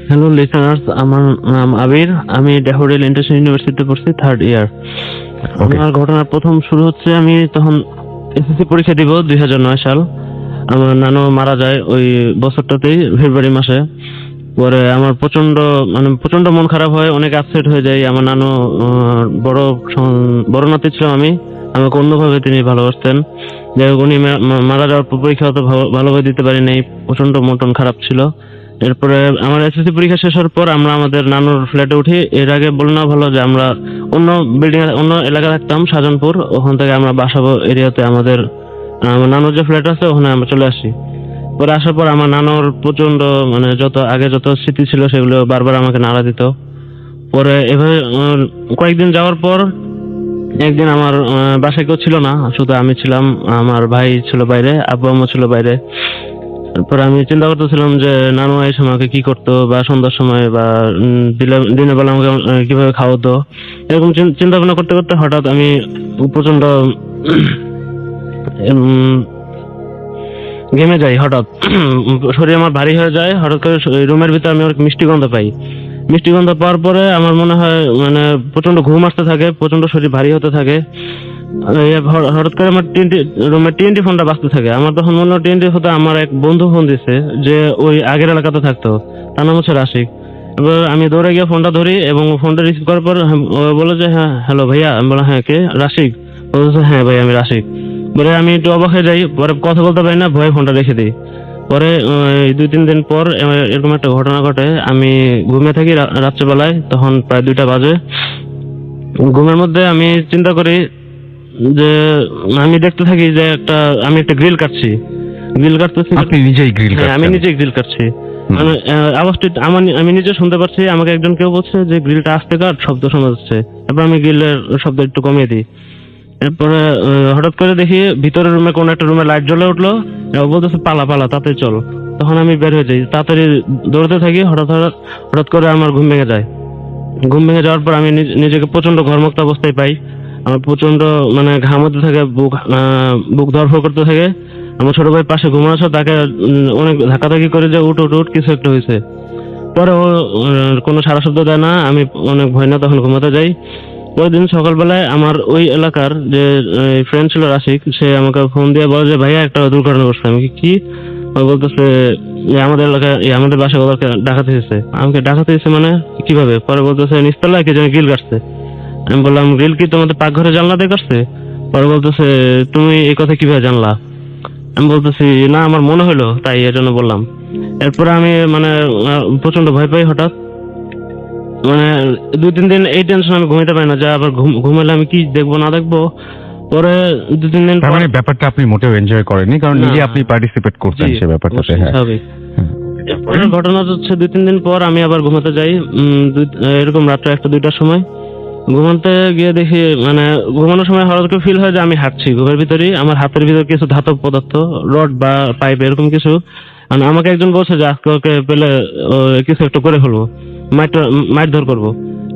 Hello listeners, আমার নাম আবির। আমি ড্যাফোডিল ইন্টারন্যাশনাল ইউনিভার্সিটিতে পড়ছি, 3rd ইয়ার। ওকে। আমার ঘটনার প্রথম শুরু হচ্ছে, আমি তখন এসএসসি পরীক্ষা দিব 2009 সাল। আমার নানু মারা যায় ওই বছরটাতেই, ফেব্রুয়ারি মাসে। পরে আমার প্রচন্ড মন খারাপ হয়, অনেক আপসেট হয়ে যায়। আমার নানু বড় নাতি ছিলাম আমি, আমাকে অন্যভাবে তিনি ভালোবাসতেন। যাই হোক, উনি মারা যাওয়ার পর পরীক্ষা অত ভালোভাবে দিতে পারি নাই, প্রচন্ড মন টন খারাপ ছিল। এরপরে আমার এসএসসি পরীক্ষা শেষ হওয়ার পর আমরা আমাদের নানুর ফ্ল্যাটে উঠি। এর আগে বলে না ভালো যে আমরা অন্য অন্য এলাকায় থাকতাম, শাহজাহানপুর। ওখান থেকে আমরা বাসাবো এরিয়াতে আমার নানুর যে ফ্ল্যাট আছে ওখানে আমরা চলে আসি। পরে আসার পর আমার নানুর প্রচন্ড যত স্মৃতি ছিল সেগুলো বারবার আমাকে নাড়া দিত। পরে এভাবে কয়েকদিন যাওয়ার পর একদিন আমার বাসায় কেউ ছিল না, শুধু আমি ছিলাম, আমার ভাই ছিল বাইরে, আব্বু আম্মু ছিল বাইরে। তারপর আমি চিন্তা করতেছিলাম যে নানু এই সময় আমাকে কি করতো, বা সন্ধ্যার সময়, বা দিনের বেলা আমাকে কিভাবে খাওয়াতো। এরকম চিন্তা ভাবনা করতে করতে হঠাৎ আমি প্রচন্ড ঘেমে যাই। হঠাৎ শরীর আমার ভারী হয়ে যায়। হঠাৎ করে রুমের ভিতরে আমি অনেক মিষ্টি গন্ধ পাই। মিষ্টি গন্ধ পাওয়ার পরে আমার মনে হয় প্রচন্ড ঘুম আসতে থাকে, প্রচন্ড শরীর ভারী হতে থাকে। হঠাৎ করে আমার রুমের টিএনটি ফোনটা বাজতে থাকে। আমার তখন মনে হয় টিএনটি হতে আমার এক বন্ধু ফোন দিছে, যে ওই আগের এলাকাতে থাকতো, তার নাম হচ্ছে রাশিক। এবার আমি দৌড়ে গিয়ে ফোনটা ধরি এবং ফোনটা রিসিভ করার পর ও বলে যে হ্যাঁ হ্যালো ভাইয়া। আমি বললাম হ্যাঁ, কে? রাশিক? বলছে হ্যাঁ ভাই, আমি রাশিক। পরে আমি একটু অবাক হয়ে যাই, পরে কথা বলতে পারি না, ভয়ে ফোনটা রেখে দিই। পরে 2-3 দিন পর এরকম একটা ঘটনা ঘটে। আমি ঘুমিয়ে থাকি রাত্রেবেলায়, তখন প্রায় 2টা বাজে। ঘুমের মধ্যে আমি চিন্তা করি যে আমি দেখতে থাকি যে আমি একটা গ্রিল কাটছি। গ্রিল কাটতেছি। আপনি নিজেই গ্রিল হ্যাঁ, আমি কাটছেন? নিজেই গ্রিল কাটছি। আওয়াজটা আমি নিজে শুনতে পাচ্ছি। আমাকে একজন কেউ বলছে যে গ্রিলটা আস্তে কাট, শব্দ শোনা যাচ্ছে। তারপর আমি গ্রিলের শব্দ একটু কমিয়ে দিই। এরপরে হঠাৎ করে দেখি ভিতরের রুমে কোন একটা রুমে লাইট জ্বলে উঠলো। ও বলতেছে পালা পালা, তাড়াতাড়ি চল। তখন আমি বের হয়ে যাই, তাড়াতাড়ি দৌড়তে থাকি। হঠাৎ হঠাৎ হঠাৎ করে আমার ঘুম ভেঙে যায়। ঘুম ভেঙে যাওয়ার পর আমি নিজেকে প্রচন্ড ঘর্মক্ত অবস্থায় পাই। আমার প্রচন্ড ঘাম হতে থাকে, বুক ধরফর করতে থাকে। আমার ছোট ভাই পাশে ঘুমানো ছিল, তাকে অনেক ধাক্কাধাক্কি করে যে উঠ উঠ উঠ, কিছু একটা হয়েছে। পরে ও কোনো সারা শব্দ দেয় না। আমি অনেক ভয় না তখন ঘুমাতে যাই। পরের দিন সকালবেলায় আমার ওই এলাকার যে ফ্রেন্ড ছিল রাশিক, সে আমাকে ফোন দিয়ে বলে যে ভাইয়া একটা দুর্ঘটনা ঘটছে। আমি কি? ও বলতেছে যে আমাদের এলাকায় আমাদের বাসায় ওদেরকে ডাকাতি হয়েছে। আমাকে ডাকাতি হয়েছে মানে কিভাবে? পরে বলতেছে নিচতলায় কে যেন গ্রিল কাটছে। আমি বললাম গ্রিল কি তোমাদের পাকঘরে জানলা দিয়ে কাটছে? পরে বলতেছে তুমি এই কথা কিভাবে জানলা? আমি বলতেছি না, আমার মনে হলো তাই, এর জন্য বললাম। এরপরে আমি প্রচন্ড ভয় পাই। হঠাৎ 2-3 দিন এই টেনশন, আমি ঘুমাইতে পারি না যে আবার ঘুমাইলে আমি কি দেখবো না দেখবো। পরে 2-3 দিন তার পর মানে ব্যাপারটা আপনি মোটেও এনজয় করেননি, কারণ না, নিজে আপনি পার্টিসিপেট করছেন জি, সে ব্যাপারটাতে। অবশ্যই হ্যাঁ। স্বাভাবিক। হুম। এরপরের ঘটনা হচ্ছে 2-3 দিন পর আমি আবার ঘুমাতে যাই। এরকম রাত্রে 1-2টার সময় ঘুমাতে গিয়ে দেখি ঘুমানোর সময় হঠাৎ করে ফিল হয় যে আমি হাঁটছি ঘুমের ভিতরেই। আমার হাতের ভিতর কিছু ধাতব পদার্থ, রড বা পাইপ এরকম কিছু। আমাকে একজন বলছে যে আজকে ওকে পেলে কিছু একটা করে ফেলবো, মারধর করবো।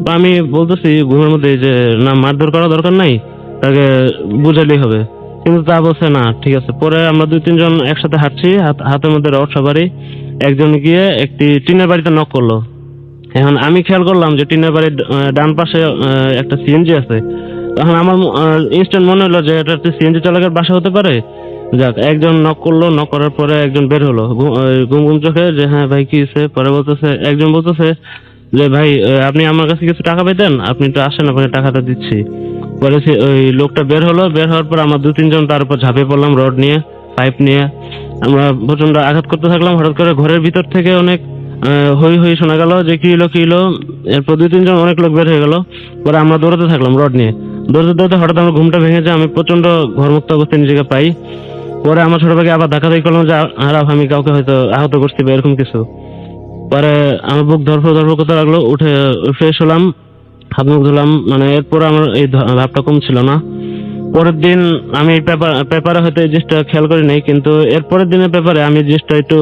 তো আমি বলতেছি ঘুমের মধ্যে যে না, মারধর করা দরকার নাই, তাকে বুঝাইলেই হবে। কিন্তু তা বলছে না, ঠিক আছে। পরে আমরা 2-3 জন একসাথে হাঁটছি, হাতের মধ্যে রড সবারই। একজন গিয়ে একটি টিনের বাড়িতে নক করলো। এখন আমি খেয়াল করলাম যে টিনের বাড়ির ডান পাশে একটা সিএনজি আছে। তখন আমার ইনস্ট্যান্ট মনে হলো যে এটা একটা সিএনজি চালকের বাসা হতে পারে। যাক, একজন নক করলো, নক করার পরে একজন বের হলো ঘুম ঘুম চোখে, যে হ্যাঁ ভাই কি হয়েছে। পরে একজন বলতেছে যে ভাই আপনি আমার কাছে কিছু টাকা পেতেন, আপনি একটু আসেন, আপনাকে টাকাটা দিচ্ছি। পরে ওই লোকটা বের হলো। বের হওয়ার পর আমরা 2-3 জন তার উপর ঝাঁপিয়ে পড়লাম, রড নিয়ে, পাইপ নিয়ে। আমরা প্রচন্ড আঘাত করতে থাকলাম। হঠাৎ করে ঘরের ভিতর থেকে অনেক হই হই শোনা গেল যে কি হলো কি হলো। এরপর 2-3 জন অনেক লোক বের হয়ে গেল। পরে আমরা দৌড়াতে থাকলাম রড নিয়ে। দৌড়াতে দৌড়াতে হঠাৎ আমার ঘুমটা ভেঙে যায়। আমি প্রচন্ড ঘরমুক্ত অবস্থায় নিজেকে পাই। পরে আমার ছোট ভাইকে আবার ধাক্কাধাক্কি করলাম যে আরাফ, আমি কাউকে হয়তো আহত করছি বা এরকম কিছু। পরে আমার বুক ধরফর ধরফর করতে লাগলো। উঠে ফ্রেশ হলাম, হাত মুখ ধুলাম। এরপর আমার এই ভাবটা কম ছিল না। পরের দিন আমি পেপারে হয়তো এই জিনিসটা খেয়াল করি নাই, কিন্তু এর পরের দিনের পেপারে আমি জিনিসটা একটু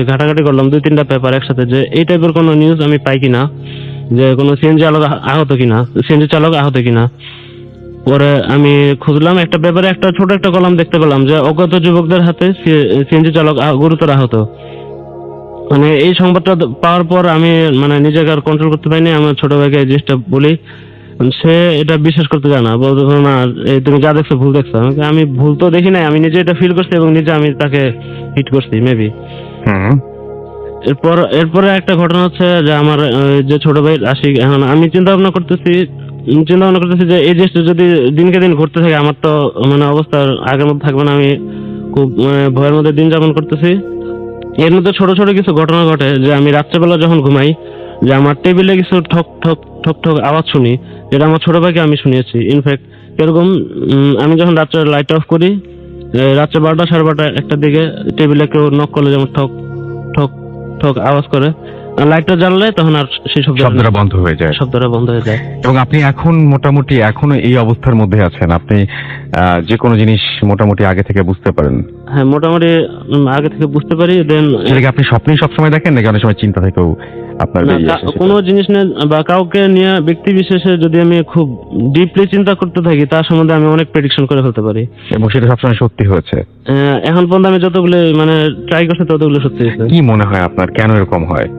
ঘাটাঘাটি করলাম, 2-3টা পেপার একসাথে, যে এই টাইপের কোনো নিউজ আমি পাই কিনা, যে কোনো সিএনজি চালক আহত কিনা। পরে আমি খুঁজলাম, একটা পেপারে একটা ছোট একটা কলাম দেখতে পেলাম যে অজ্ঞাত যুবকদের হাতে সিএনজি চালক গুরুতর আহত। মানে এই সংবাদটা পাওয়ার পর আমি মানে নিজেকে আর কন্ট্রোল করতে পারিনি। আমার ছোট ভাইকে এই জিনিসটা বলি, সে এটা বিশ্বাস করতে চায় না, বলতে না এই তুমি যা দেখছো ভুল দেখছো। আমি ভুল তো দেখি নাই, আমি নিজে এটা ফিল করছি এবং নিজে আমি তাকে হিট করছি মেবি। হুম। এরপরে একটা ঘটনা হচ্ছে যে আমার যে ছোট ভাই আশিক, এখন আমি চিন্তা ভাবনা করতেছি যে এই জিনিসটা যদি দিনকে দিন ঘটতে থাকে আমার তো মানে অবস্থা আগের মতো থাকবে না। আমি খুব ভয়ের মধ্যে দিন যাপন করতেছি। এর মধ্যে ছোট ছোট কিছু ঘটনা ঘটে যে আমি রাত্রেবেলা যখন ঘুমাই, যে আমার টেবিলে কিছু ঠক ঠক ঠক ঠক আওয়াজ শুনি, যেটা আমার ছোট ভাইকে আমি শুনিয়েছি। ইনফ্যাক্ট এরকম আমি যখন রাত্রে লাইট অফ করি, রাত্রে 12টা 12:30 একটার দিকে টেবিলে কেউ নক করলে যেমন ঠক ঠক ঠক আওয়াজ করে, আর লাইটটা জ্বাললে তখন আর সেই শব্দটা বন্ধ হয়ে যায়। শব্দটা বন্ধ হয়ে যায়। এবং আপনি এখন মোটামুটি এখনো এই অবস্থার মধ্যে আছেন, আপনি যে কোনো জিনিস মোটামুটি আগে থেকে বুঝতে পারেন? হ্যাঁ, মোটামুটি আগে থেকে বুঝতে পারি। দেন সেটাকে আপনি স্বপ্নেই সবসময় দেখেন নাকি অনেক সময় চিন্তা থেকেও আপনার বেরিয়ে আসে সেটা? কোনো জিনিস নিয়ে বা কাউকে নিয়ে ব্যক্তি বিশেষে যদি আমি খুব ডিপলি চিন্তা করতে থাকি, তার সম্বন্ধে আমি অনেক প্রেডিকশন করে ফেলতে পারি। এবং সেটা সবসময় সত্যি হয়েছে? এখন পর্যন্ত আমি যতগুলো মানে ট্রাই করছি ততগুলো সত্যি হয়েছে। কি মনে হয় আপনার, কেন এরকম হয়?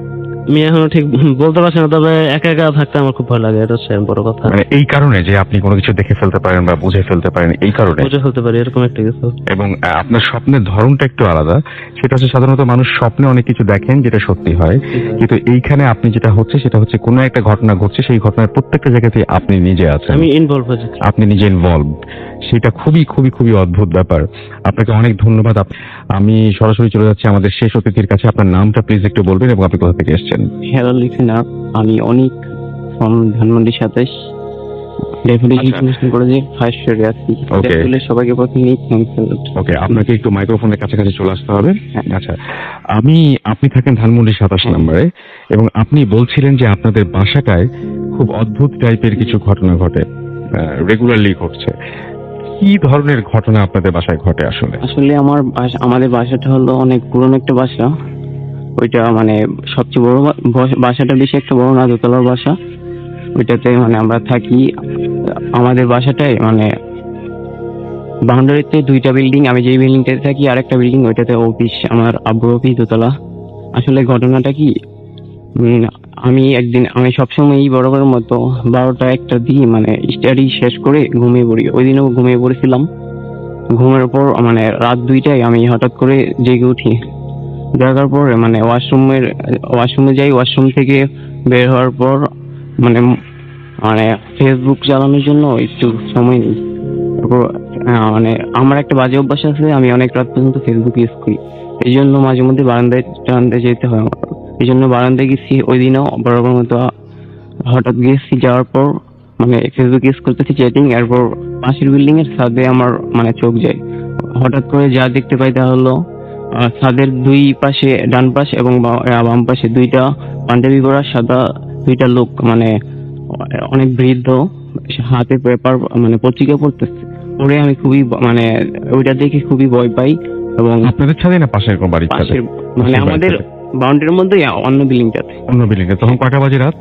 আমি এখনো ঠিক বলতে পারছি না, তবে একা একা থাকতে আমার খুব ভয় লাগে, এটা হচ্ছে বড় কথা। মানে এই কারণে যে আপনি কোনো কিছু দেখে ফেলতে পারেন বা বুঝে ফেলতে পারেন, এই কারণে বুঝে ফেলতে পারি এরকম একটা কিছু। এবং আপনার স্বপ্নের ধরনটা একটু আলাদা। সেটা হচ্ছে সাধারণত মানুষ স্বপ্নে অনেক কিছু দেখেন যেটা সত্যি হয়, কিন্তু এইখানে আপনি যেটা হচ্ছে সেটা হচ্ছে কোনো একটা ঘটনা ঘটছে, সেই ঘটনার প্রত্যেকটা জায়গাতে আপনি নিজে আছেন, আমি ইনভলভ হয়েছি। আপনি নিজে ইনভলভ। সেটা খুবই খুবই খুবই অদ্ভুত ব্যাপার। আপনাকে অনেক ধন্যবাদ। আমি সরাসরি চলে যাচ্ছি আমাদের শেষ অতিথির কাছে। আপনার নামটা প্লিজ একটু বলবেন এবং আপনি কোথা থেকে এসেছেন? হ্যালো লিসেনার, আমি অনেক ফ্রম ধানমন্ডি 27 ডেফিনেটলি আচ্ছা। ইনফরমেশন করে যে ফার্স্ট ইয়ারে আছি। Okay. আসলে সবাইকে প্রথমেই থ্যাঙ্কস। ওকে, আপনাকে একটু মাইক্রোফোনের কাছাকাছি চলে আসতে হবে। হ্যাঁ। আচ্ছা, আপনি থাকেন ধানমন্ডি 27 নম্বরে এবং আপনি বলছিলেন যে আপনাদের বাসাটায় খুব অদ্ভুত টাইপের কিছু ঘটনা ঘটে, রেগুলারলি ঘটছে। কি ধরনের ঘটনা আপনাদের বাসায় ঘটে আসলে? আসলে আমাদের বাসাটা হলো অনেক পুরনো একটা বাসা। ওইটা মানে সবচেয়ে বড় বাসাটা বেশি একটা বড় না, দোতলার বাসা। ওইটাতে মানে আমরা থাকি। আমাদের বাসাটায় মানে বাউন্ডারিতে দুইটা বিল্ডিং, আমি যেই বিল্ডিংটাতে থাকি আর একটা বিল্ডিং, ওইটাতে অফিস, আমার আব্বুর অফিস দোতলা। আসলে ঘটনাটা কি, আমি সবসময়ই বরাবরের মতো 12টা 1টা দিয়ে মানে স্টাডি শেষ করে ঘুমিয়ে পড়ি। ওই দিনও ঘুমিয়ে পড়েছিলাম। ঘুমের পর মানে রাত 2টায় আমি হঠাৎ করে জেগে উঠি। জাগার পরে মানে ওয়াশরুমে যাই। ওয়াশরুম থেকে বের হওয়ার পর মানে মানে ফেসবুক চালানোর জন্য একটু সময় নেই। তারপর মানে আমার একটা বাজে অভ্যাস আছে, আমি অনেক রাত পর্যন্ত ফেসবুক ইউজ করি। এই জন্য মাঝে মধ্যে বারান্দায় যেতে হয় আমার। এই জন্য বারান্দায় গেছি। ওই দিনও বরাবর মতো হঠাৎ গেছি, যাওয়ার পর মানে ফেসবুক ইউজ করতেছি, চ্যাটিং। এরপর পাশের বিল্ডিং এর ছাদে আমার মানে চোখ যায়। হঠাৎ করে যা দেখতে পাই তা হলো ছাদের দুই পাশে, ডান পাশ এবং বাম পাশে দুইটা পাঞ্জাবি পরা সাদা দুইটা লোক, মানে অনেক বৃদ্ধ, হাতে পেপার মানে পত্রিকা পড়তেছে। পরে আমি খুবই মানে ওইটা দেখে খুবই ভয় পাই। এবং আপনাদের ছাদে না পাশের কোনো বাড়ির ছাদে? পাশের মানে পাশের আমাদের বাড়ির বাউন্ডারির মধ্যে অন্য বিল্ডিংটাতে। অন্য বিল্ডিং এ? তখন কয়টা বাজে রাত?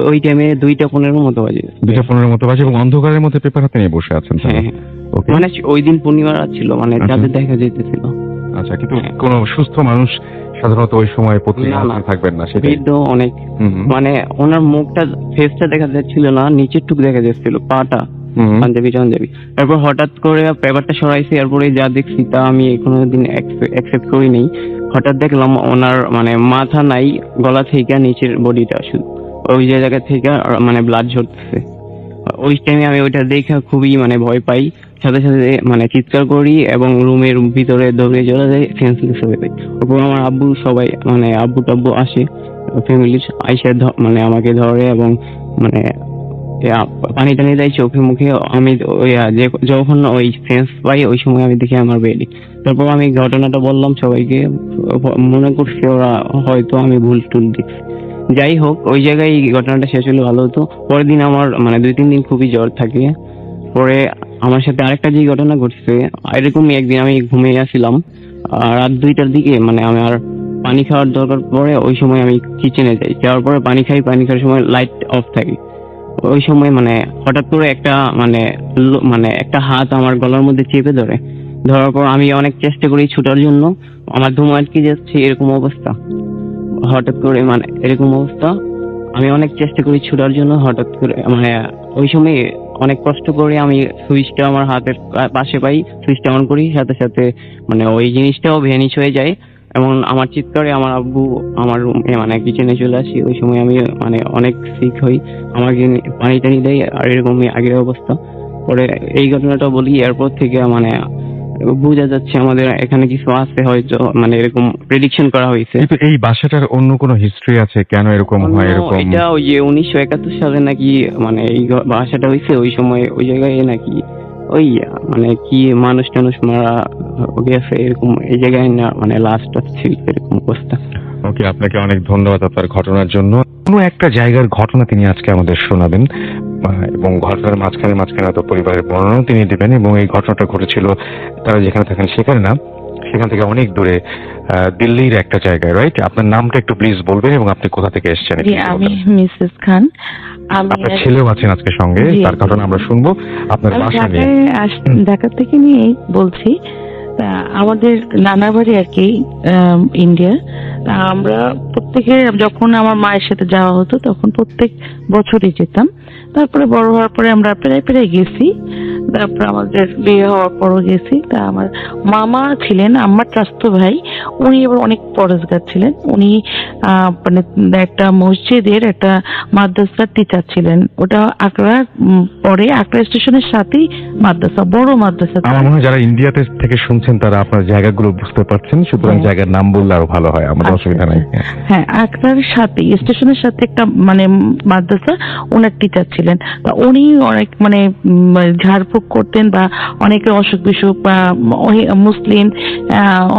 ওই টাইমে 2টা 15 মতো বাজে। 2:15 মতো বাজে এবং অন্ধকারের মধ্যে পেপার হাতে নিয়ে বসে আছেন? হ্যাঁ হ্যাঁ। ওকে। মানে ওই দিন পূর্ণিমা রাত ছিল, মানে আচ্ছা। যাদের দেখা যেতেছিল। আচ্ছা, কিন্তু কোন সুস্থ মানুষ সাধারণত ওই সময় পত্রিকা না, না। হাতে থাকবেন না, সেটাই। বৃদ্ধ অনেক, মানে ওনার মুখটা, ফেসটা দেখা যাচ্ছিল না, নিচের টুক দেখা যাচ্ছিল, পাটা পাঞ্জাবি। তারপর হঠাৎ করে পেপারটা সরাইছি, এরপরে যা দেখছি তা আমি কোনোদিন অ্যাকসেপ্ট করি নাই। হঠাৎ দেখলাম ওনার মানে মাথা নাই, গলা থেকে নিচের বডিটা শুধু, ওই যে জায়গা থেকে মানে ব্লাড ঝরতেছে। ওই টাইমে আমি ওইটা দেখে খুবই মানে ভয় পাই। সাথে সাথে মানে চিৎকার করি এবং রুমের ভিতরে দৌড়ে চলে যাই, সেন্সলেস হয়ে যাই। ওপর আমার আব্বু সবাই মানে আব্বু টাব্বু আসে, ফ্যামিলির আইসা মানে আমাকে ধরে এবং মানে পানি টানি দেয় চোখে মুখে। আমি ওই যখন ওই সেন্স পাই ওই সময় আমি দেখি আমার বেডে। তারপর আমি ঘটনাটা বললাম সবাইকে, মনে করছি ওরা হয়তো আমি ভুল টুল দেখছি। যাই হোক, ওই জায়গায় এই ঘটনাটা শেষ হলে ভালো হতো। পরের দিন আমার মানে 2-3 দিন খুবই জ্বর থাকে। পরে আমার সাথে আরেকটা যে ঘটনা ঘটছে, এরকমই একদিন আমি ঘুমিয়ে আসছিলাম রাত 2টার দিকে, মানে আমার পানি খাওয়ার দরকার পড়ে। ওই সময় আমি কিচেনে যাই, যাওয়ার পরে পানি খাওয়ার সময় লাইট অফ থাকে। ওই সময় মানে হঠাৎ করে একটা মানে একটা হাত আমার গলার মধ্যে চেপে ধরে। ধরার পর আমি অনেক চেষ্টা করি ছুটার জন্য, আমার ধুম আটকে যাচ্ছে, এরকম অবস্থা। হঠাৎ করে মানে এরকম অবস্থা, আমি অনেক চেষ্টা করি ছুটার জন্য, হঠাৎ করে মানে ওই সময় অনেক কষ্ট করে আমি সুইচটা আমার হাতের পাশে পাই, সুইচটা অন করি, সাথে সাথে মানে ওই জিনিসটাও ভ্যানিশ হয়ে যায়। এবং আমার চিৎকারে আমার আব্বু আমার রুমে মানে কিচেনে চলে আসি। ওই সময় আমি মানে অনেক সিক হই, আমাকে পানি টানি দেয়, আর এরকমই আগের অবস্থা। পরে এই ঘটনাটা বলি, এরপর থেকে মানে বোঝা যাচ্ছে আমাদের এখানে কিছু আছে হয়তো, মানে এরকম প্রেডিকশন করা হয়েছে। কিন্তু এই বাসাটার অন্য কোনো হিস্ট্রি আছে কেন এরকম হয়? এরকম এটা ওই যে 1971 সালে নাকি মানে এই বাসাটা হয়েছে, ওই সময় ওই জায়গায় নাকি ওই মানে কি মানুষ টানুষ মারা গেছে, এরকম এই জায়গায় না মানে লাস্ট ছিল এরকম অবস্থা। ওকে, আপনাকে অনেক ধন্যবাদ আপনার ঘটনার জন্য। কোনো একটা জায়গার ঘটনা তিনি আজকে আমাদের শোনাবেন, এবং ঘটনার মাঝখানে তো পরিবারের বর্ণনাও তিনি দেবেন। এবং এই ঘটনাটা ঘটেছিল তারা যেখানে থাকেন সেখানে না, সেখান থেকে অনেক দূরে, দিল্লির একটা জায়গায়, রাইট? আপনার নামটা একটু প্লিজ বলবেন এবং আপনি কোথা থেকে এসেছেন। জি, আমি মিসেস খান। আমি আপনার ছেলেও আছেন আজকে সঙ্গে, জি, তার ঘটনা আমরা শুনবো আপনার আমি বাসা নিয়ে। ঢাকা থেকে নিয়ে বলছি। তা আমাদের নানা বাড়ি আর কি ইন্ডিয়া। তা আমরা প্রত্যেকে যখন আমার মায়ের সাথে যাওয়া হতো তখন প্রত্যেক বছরই যেতাম। তারপরে বড় হওয়ার পরে আমরা প্রায় গেছি। তারপর আমাদের বিয়ে হওয়ার পরও গেছি। তা আমার মামা ছিলেন আমার চাচাতো ভাই, উনি এবার অনেক পরেশগার ছিলেন। উনি মানে একটা মসজিদের একটা মাদ্রাসার টিচার ছিলেন। ওটা আকরা পরে আকরা স্টেশনের সাথেই মাদ্রাসা, বড় মাদ্রাসা। আমার মনে হয় যারা ইন্ডিয়াতে থেকে শুনছেন তারা আপনার জায়গাগুলো বুঝতে পারছেন, সুতরাং হ্যাঁ। জায়গার নাম বললে আরো ভালো হয়, আমাদের অসুবিধা নাই। হ্যাঁ, আকরার সাথে স্টেশনের সাথে একটা মানে মাদ্রাসা, ওনার টিচার ছিলেন। তা উনি অনেক মানে ঝাড়ফুঁক করতেন, বা অনেকের অসুখ বিসুখ বা মুসলিম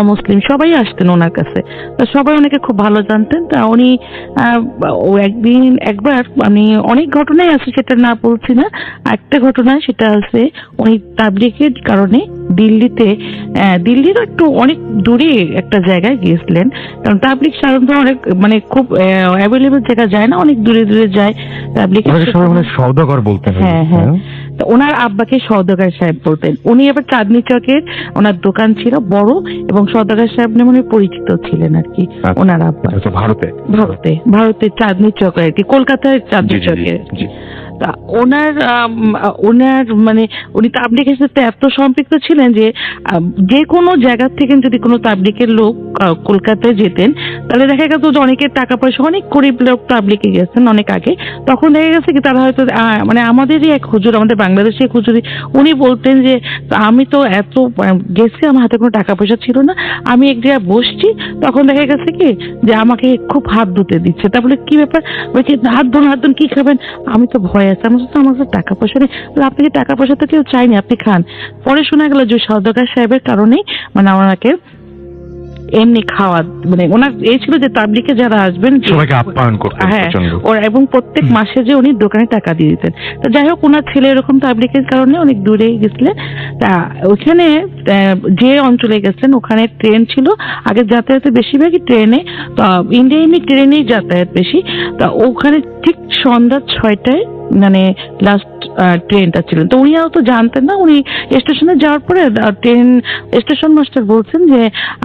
অমুসলিম সবাই আসতেন ওনার কাছে। তা সবাই ওনাকে খুব ভালো জানতেন। তা উনি ও একবার মানে অনেক ঘটনাই আছে, সেটা না বলছি না। একটা ঘটনা সেটা আছে, উনি তাবলিগের কারণে দিল্লির একটু অনেক দূরে একটা জায়গায় গিয়েছিলেন। কারণ তাবলিগ সাধারণত অনেক মানে খুব অ্যাভেলেবল জায়গা যায় না, অনেক দূরে দূরে যায় তাবলিগ। সবাই মানে সওদাগর বলতেন। হ্যাঁ। তো ওনার আব্বাকে সওদাগর সাহেব বলতেন। উনি এবার চাঁদনি চকের ওনার দোকান ছিল বড়, এবং সওদাগর সাহেব নামে উনি পরিচিত ছিলেন আর কি। ওনার আব্বা ভারতে চাঁদনি চকে আর কি, কলকাতার চাঁদনি চকে। তা ওনার মানে উনি তাবলিগের সাথে এত সম্পৃক্ত ছিলেন যে যে কোনো জায়গা থেকে যদি কোনো তাবলিগের লোক কলকাতায় যেতেন, তাহলে দেখা গেছে যে অনেকের টাকা পয়সা, অনেক গরিব লোক তাবলিগে গেছেন অনেক আগে, তখন দেখা গেছে কি তারা হয়তো মানে আমাদেরই এক হুজুর, আমাদের বাংলাদেশে এক হুজুরি, উনি বলতেন যে আমি তো এত গেছি, আমার হাতে কোনো টাকা পয়সা ছিল না, আমি এক জায়গায় বসছি, তখন দেখা গেছে কি যে আমাকে খুব হাত ধুতে দিচ্ছে। তারপরে কি ব্যাপার, বলছি হাত ধুন কি খাবেন, আমি তো ভয় আছে, আমার কাছে টাকা পয়সা নেই। আপনি কি টাকা পয়সা তো কেউ চাইনি, আপনি খান। পরে শোনা গেল যে সওদাগর সাহেবের কারণেই মানে ওনাকে এমনি খাওয়া, মানে ওনার এই ছিল যে তাবলিগে যারা আসবেন সবাইকে আপ্যায়ন করতেন। হ্যাঁ, এবং প্রত্যেক মাসে যে উনি দোকানে টাকা দিয়ে দিতেন। তো যাই হোক, ওনার ছেলে এরকম তাবলিগের কারণে অনেক দূরে গেছিলেন। তা ওখানে যে অঞ্চলে গেছেন ওখানে ট্রেন ছিল, আগে যাতায়াতে বেশিরভাগই ট্রেনে, তো ইন্ডিয়া এমনি ট্রেনেই যাতায়াত বেশি। তা ওখানে ঠিক সন্ধ্যা 6টায় মানে লাস্ট ট্রেনটা ছিলেন। তো উনি তো জানতেন না। উনি স্টেশনে যাওয়ার পরে স্টেশন মাস্টার বলছেন যে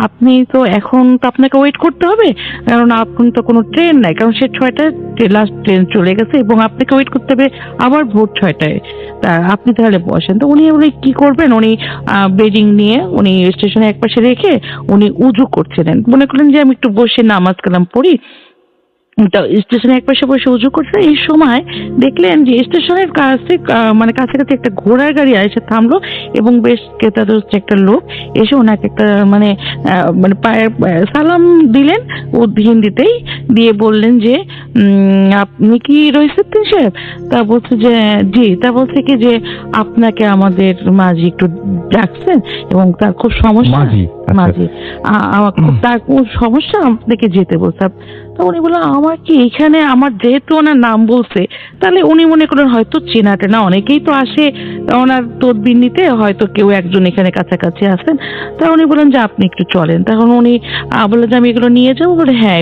আপনি তো এখন তো আপনাকে ওয়েট করতে হবে, কারণ এখন তো কোনো ট্রেন নাই, কারণ সে 6টায় লাস্ট ট্রেন চলে গেছে এবং আপনাকে ওয়েট করতে হবে আবার ভোর 6টায়। তা আপনি তাহলে বসেন। তো উনি কি করবেন, উনি বেডিং নিয়ে উনি স্টেশনে একপাশে রেখে উনি উজু করছিলেন। মনে করলেন যে আমি একটু বসে নামাজ কালাম পড়ি। স্টেশনে একপাশে বসে উজু করছে, এই সময় দেখলেন যে স্টেশনের কাছে মানে কাছাকাছি একটা ঘোড়ার গাড়ি এসে থামলো, এবং বেশ ক্রেতাদর্শী একটা লোক এসে ওনাকে একটা মানে মানে সালাম দিলেন ও হিন্দিতেই, দিয়ে বললেন যে আপনি কি রইসুদ্দিন সাহেব? তা বলছে যে জি। তা বলছে কি যে আপনাকে আমাদের মাঝি একটু ডাকছেন এবং তার খুব সমস্যা, মাঝি আমার খুব তার খুব সমস্যা, আপনাকে যেতে বলছে। তো উনি বললেন আমার কি এখানে, আমার যেহেতু ওনার নাম বলছে, তাহলে উনি মনে করেন হয়তো চেনা টেনা অনেকেই তো আসে ওনার তদবির নিতে, হয়তো কেউ একজন এখানে কাছাকাছি আসেন। তা উনি বলেন যে আপনি একটু চলেন। তখন উনি বললেন যে আমি এগুলো নিয়ে যাবো। বলে হ্যাঁ,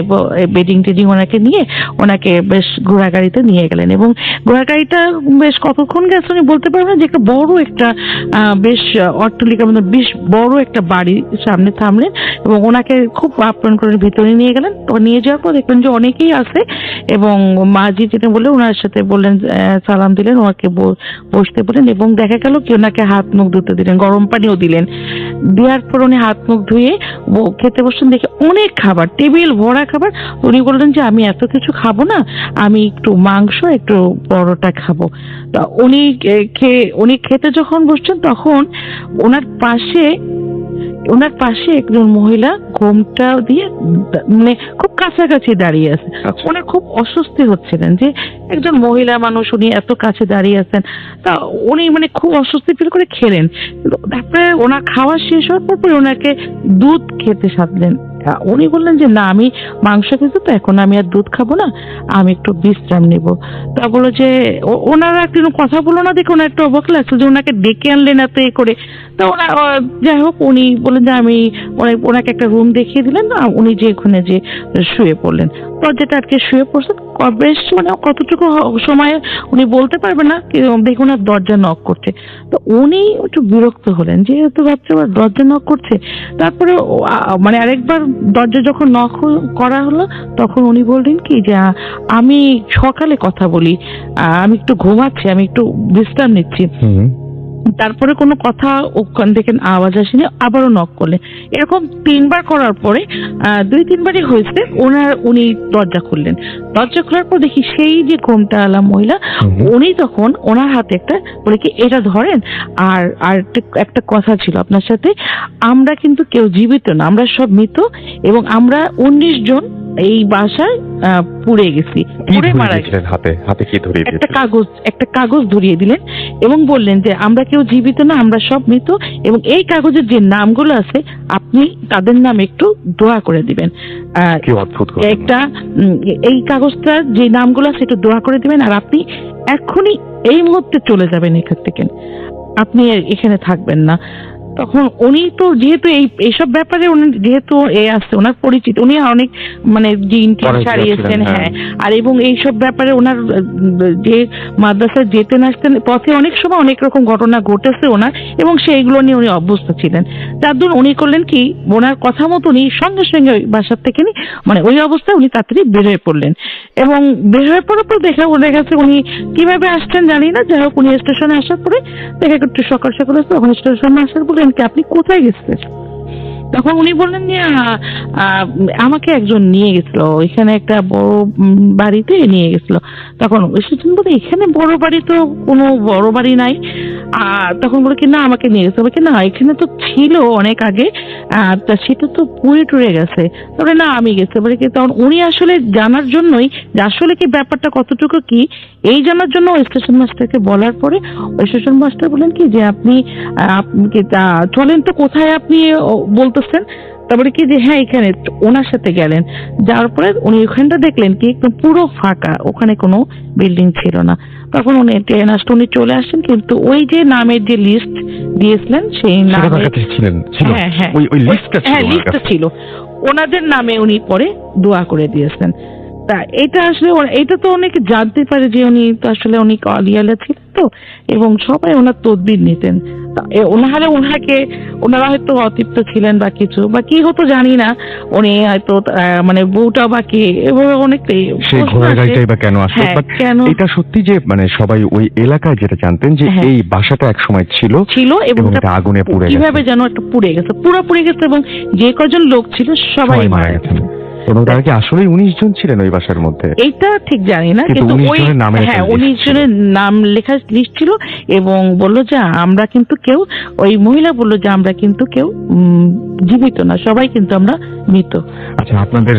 বেডিং টেডিং ওনাকে নিয়ে ওনাকে বেশ ঘোড়া গাড়িতে নিয়ে গেলেন, এবং ঘোড়া গাড়িটা বেশ কতক্ষণ গেছে উনি বলতে পারবেন, যে একটা বড় একটা বেশ অট্টালিকার মধ্যে বেশ বড় একটা বাড়ির সামনে থামলেন, এবং ওনাকে খুব আপ্যায়ন করে ভিতরে নিয়ে গেলেন। তো নিয়ে যাওয়ার পর দেখবেন যে অনেকেই আছে, এবং মাঝি যেটা বলে ওনার সাথে বললেন, সালাম দিলেন, ওনাকে বসতে বলেন, এবং দেখা গেল কি ওনাকে হাত মুখ ধুতে দিলেন, গরম পানিও দিলেন। দেওয়ার পর উনি হাত মুখ ধুয়ে খেতে বসছেন, দেখে অনেক খাবার, টেবিল ভরা খাবার। উনি বললেন যে আমি এত কিছু খাবো না, আমি একটু মাংস, একটু পরোটা খাবো। তা উনি খেতে যখন বসছেন তখন ওনার পাশে একজন মহিলা ঘোমটা দিয়ে মানে খুব কাছাকাছি দাঁড়িয়ে আছে। আচ্ছা। ওনার খুব অস্বস্তি হচ্ছিলেন যে একজন মহিলা মানুষ উনি এত কাছে দাঁড়িয়ে আছেন। তা উনি মানে খুব অস্বস্তি ফিল করে খেলেন। তারপরে ওনার খাওয়া শেষ হওয়ার পর ওনাকে দুধ খেতে সাধলেন। উনি বললেন যে না, আমি মাংস খেতে, তো এখন আমি আর দুধ খাবো না, আমি একটু বিশ্রাম নিব। তা বলো যে ওনারা একটু কথা বলো না, দেখে ওনার একটু অবাক লাগছে যে ওনাকে ডেকে আনলেন এত করে। তো যাই হোক, উনি বললেন যে আমি ওনাকে একটা রুম দেখিয়ে দিলেন, উনি যে ওখানে যে শুয়ে পড়লেন, দরজাটা আটকে শুয়ে পড়ছেন। বেশ মানে কতটুকু সময় উনি বলতে পারবেন না, দেখুন আর দরজা নক করছে। তো উনি একটু বিরক্ত হলেন, যেহেতু ভাবছে আবার দরজা নক করছে। তারপরে মানে আরেকবার দরজা যখন নক করা হলো, তখন উনি বললেন কি যে আমি সকালে কথা বলি, আমি একটু ঘুমাচ্ছি, আমি একটু বিশ্রাম নিচ্ছি। তারপরে কোনো কথা ওখান থেকে আওয়াজ আসেনি, আবারও নক করলেন। এরকম 3বার করার পরে 2-3বারই হয়েছে, উনি দরজা খুললেন। দরজা খোলার পর দেখি সেই যে ঘোমটা আলা মহিলা, উনি তখন ওনার হাতে একটা বলে কি এটা ধরেন, আর একটা কথা ছিল আপনার সাথে, আমরা কিন্তু কেউ জীবিত না, আমরা সব মৃত, এবং আমরা 19 জন এই বাসায় পুড়ে গেছি, পুড়ে মারা গেছি। হাতে কি ধরিয়ে একটা কাগজ ধরিয়ে দিলেন এবং বললেন যে আমরা কেউ জীবিত না, আমরা সব মৃত, এবং এই কাগজের যে নামগুলো আছে আপনি তাদের নাম একটু দোয়া করে দিবেন। কি অদ্ভুত ঘটনা। একটা এই কাগজটা যে নামগুলো আছে একটু দোয়া করে দিবেন, আর আপনি এখনই এই মুহূর্তে চলে যাবেন এখান থেকে, আপনি এখানে থাকবেন না। তখন উনি তো যেহেতু এইসব ব্যাপারে উনি যেহেতু আসছে, ওনার পরিচিত, উনি অনেক মানে জিন সারিয়েছেন, হ্যাঁ, আর এবং এইসব ব্যাপারে ওনার যে মাদ্রাসায় যেতেন আসতেন পথে অনেক সময় অনেক রকম ঘটনা ঘটেছে ওনার, এবং সেইগুলো নিয়ে উনি অভ্যস্ত ছিলেন। তার জন্য উনি করলেন কি, ওনার কথা মতো উনি সঙ্গে সঙ্গে ওই বাসার থেকে মানে ওই অবস্থায় উনি তাড়াতাড়ি বের হয়ে পড়লেন, এবং বের হয়ে পড়ার পর দেখা গেছে উনি কিভাবে আসছেন জানি না। যাই হোক, উনি স্টেশনে আসার পরে দেখা একটু সকাল সকাল আসছে, ওখানে স্টেশনে আসার পরে আপনি কোথায় গেছিলেন? তখন উনি বললেন যে আমাকে একজন নিয়ে গেছিল, এখানে একটা বড় বাড়িতে নিয়ে গেছিল। তখন এসেছেন বলে এখানে বড় বাড়ি, তো কোনো বড় বাড়ি নাই। তখন বলে কি না, আমাকে নিয়ে গেছে, বলে কি না এখানে তো ছিল অনেক আগে, তা সেটা তো পুড়ে টুড়ে গেছে। তবে না, আমি গেছি, বলে কি। তখন উনি আসলে জানার জন্যই যে আসলে কি ব্যাপারটা কতটুকু কি, এই জানার জন্য স্টেশন মাস্টারকে বলার পরে ওই স্টেশন মাস্টার বলেন কি যে আপনি চলেন তো, কোথায় আপনি বলতেছেন? তারপরে কি যে হ্যাঁ এখানে, ওনার সাথে গেলেন। যাওয়ার পরে উনি ওখানটা দেখলেন কি একদম পুরো ফাঁকা, ওখানে কোনো বিল্ডিং ছিল না। তখন উনি ট্রেন আসতে উনি চলে আসছেন, কিন্তু ওই যে নামের যে লিস্ট দিয়েছিলেন সেই নামে, হ্যাঁ লিস্টটা ছিল, ওনাদের নামে উনি পরে দোয়া করে দিয়েছেন। তা এটা আসলে এটা তো অনেকে জানতে পারে যে উনি তো আসলে উনি আলিয়ালা ছিলেন তো, এবং সবাই ওনার তদবির নিতেন। ওনারা হয়তো অতৃপ্ত ছিলেন বা কিছু বা কি হতো জানি না, উনি হয়তো মানে বউটা বা কে এভাবে অনেকটাই সেই ঘোড়ার গাড়িটাই বা কেন আসলো। কেন এটা সত্যি যে মানে সবাই ওই এলাকায় যেটা জানতেন যে এই বাসাটা এক সময় ছিল এবং আগুনে পুড়ে গেছে, কিভাবে যেন একটা পুড়ে গেছে, পুরো পুড়ে গেছে, এবং যে কজন লোক ছিল সবাই মারা গেছে। এবং তারা কি আসলেই 19 জন ছিলেন ওই বাসার মধ্যে? এইটা ঠিক জানি না, কিন্তু ওই 19 জনের নাম লেখা লিস্ট ছিল, এবং বললো যে আমরা কিন্তু কেউ, ওই মহিলা বললো যে আমরা কিন্তু কেউ জীবিত না, সবাই কিন্তু আমরা মৃত। আচ্ছা, আপনাদের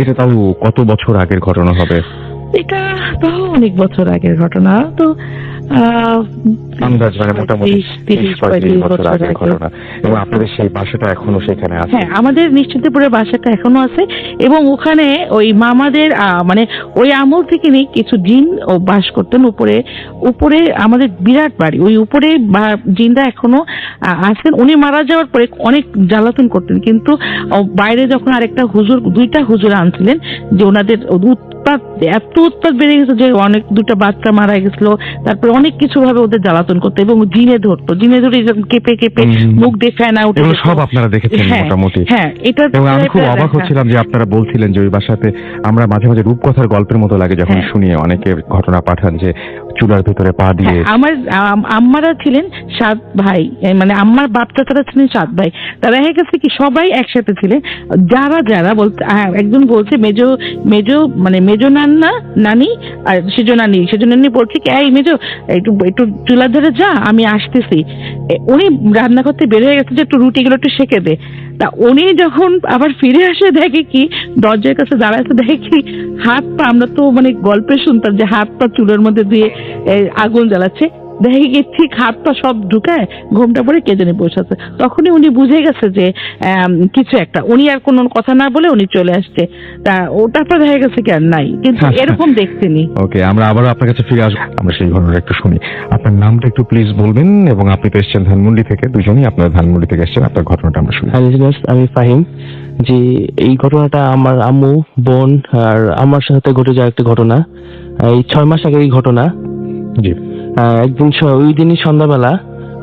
এটা তাও কত বছর আগের ঘটনা হবে? এটা তো অনেক বছর আগের ঘটনা, তো আন্দাজ মানে মোটামুটি 30-35 বছর আগের ঘটনা। এবং আপনাদের সেই বাসাটা এখনো সেখানে আছে? হ্যাঁ, আমাদের নিশ্চিন্তপুরের বাসাটা এখনো আছে, এবং ওখানে ওই মামাদের মানে ওই আমল থেকে নিয়ে কিছু জিন ও বাস করতেন উপরে আমাদের বিরাট বাড়ি, ওই উপরে জিনরা এখনো আছেন। উনি মারা যাওয়ার পরে অনেক জ্বালাতন করতেন, কিন্তু বাইরে যখন আরেকটা হুজুর, 2টা হুজুর আনছিলেন, যে ওনাদের এত উৎপাত বেড়ে গেছে যে অনেক 2টা বাচ্চা মারা গেছিল, তারপরে অনেক কিছু ভাবে ওদের জ্বালাতন করতো এবং জিনে ধরতো, জিনে ধরে এরকম কেঁপে কেঁপে মুখ দিয়ে ফেনা উঠে এগুলো যেত। সব আপনারা দেখেছেন হ্যাঁ, মোটামুটি। হ্যাঁ, এটা এবং আমি খুব এটা অবাক দেখা। হচ্ছিলাম যে আপনারা বলছিলেন যে ওই বাসাতে আমরা মাঝে মাঝে রূপকথার গল্পের মতো লাগে যখন হ্যাঁ। শুনি অনেকে ঘটনা পাঠান যে চুলার ভিতরে পা দিয়ে। হ্যাঁ, আমার আম্মারা ছিলেন 7 ভাই, মানে আম্মার বাপ চাচারা ছিলেন 7 ভাই। তারা দেখা গেছে কি সবাই একসাথে ছিলেন। যারা যারা বলতে, একজন বলছে মেজো নানি আর সেজো নানি বলছে কি এই মেজো একটু চুলার ধারে যা, আমি আসতেছি। উনি রান্না করতে বের হয়ে গেছে যে একটু রুটিগুলো একটু সেঁকে দে। তা উনি যখন আবার ফিরে আসে দেখে কি দরজার কাছে দাঁড়াতে, দেখে কি হাত পা, আমরা তো মানে গল্পে শুনতাম যে হাত পা চুলের মধ্যে দিয়ে আগুন জ্বালাচ্ছে, দেখে কি ঠিক হাত পা সব ঢুকায় ঘোমটা পরে কে জানি বসে আছে। তখনই উনি বুঝে গেছে যে কিছু একটা, উনি আর কোনো কথা না বলে উনি চলে আসছে। তা ওটার পর দেখা গেছে কি আর নাই, কিন্তু এরকম দেখতেনি। ওকে, আমরা আবারও আপনার কাছে ফিরে আসবো, আমরা সেই ঘটনাটা একটু শুনি। আপনার নামটা একটু প্লিজ বলবেন, এবং আপনি তো এসেছেন ধানমন্ডি থেকে, দুজনেই আপনার ধানমন্ডি থেকে এসেছেন, আপনার ঘটনাটা আমরা শুনি। হ্যাঁ লিজেনার্স, আমি ফাহিম। যে এই ঘটনাটা আমার আম্মু, বোন আর আমার সাথে ঘটে যাওয়া একটা ঘটনা। এই 6 মাস আগে এই ঘটনা। জি। একদিন ওই দিনই সন্ধ্যাবেলা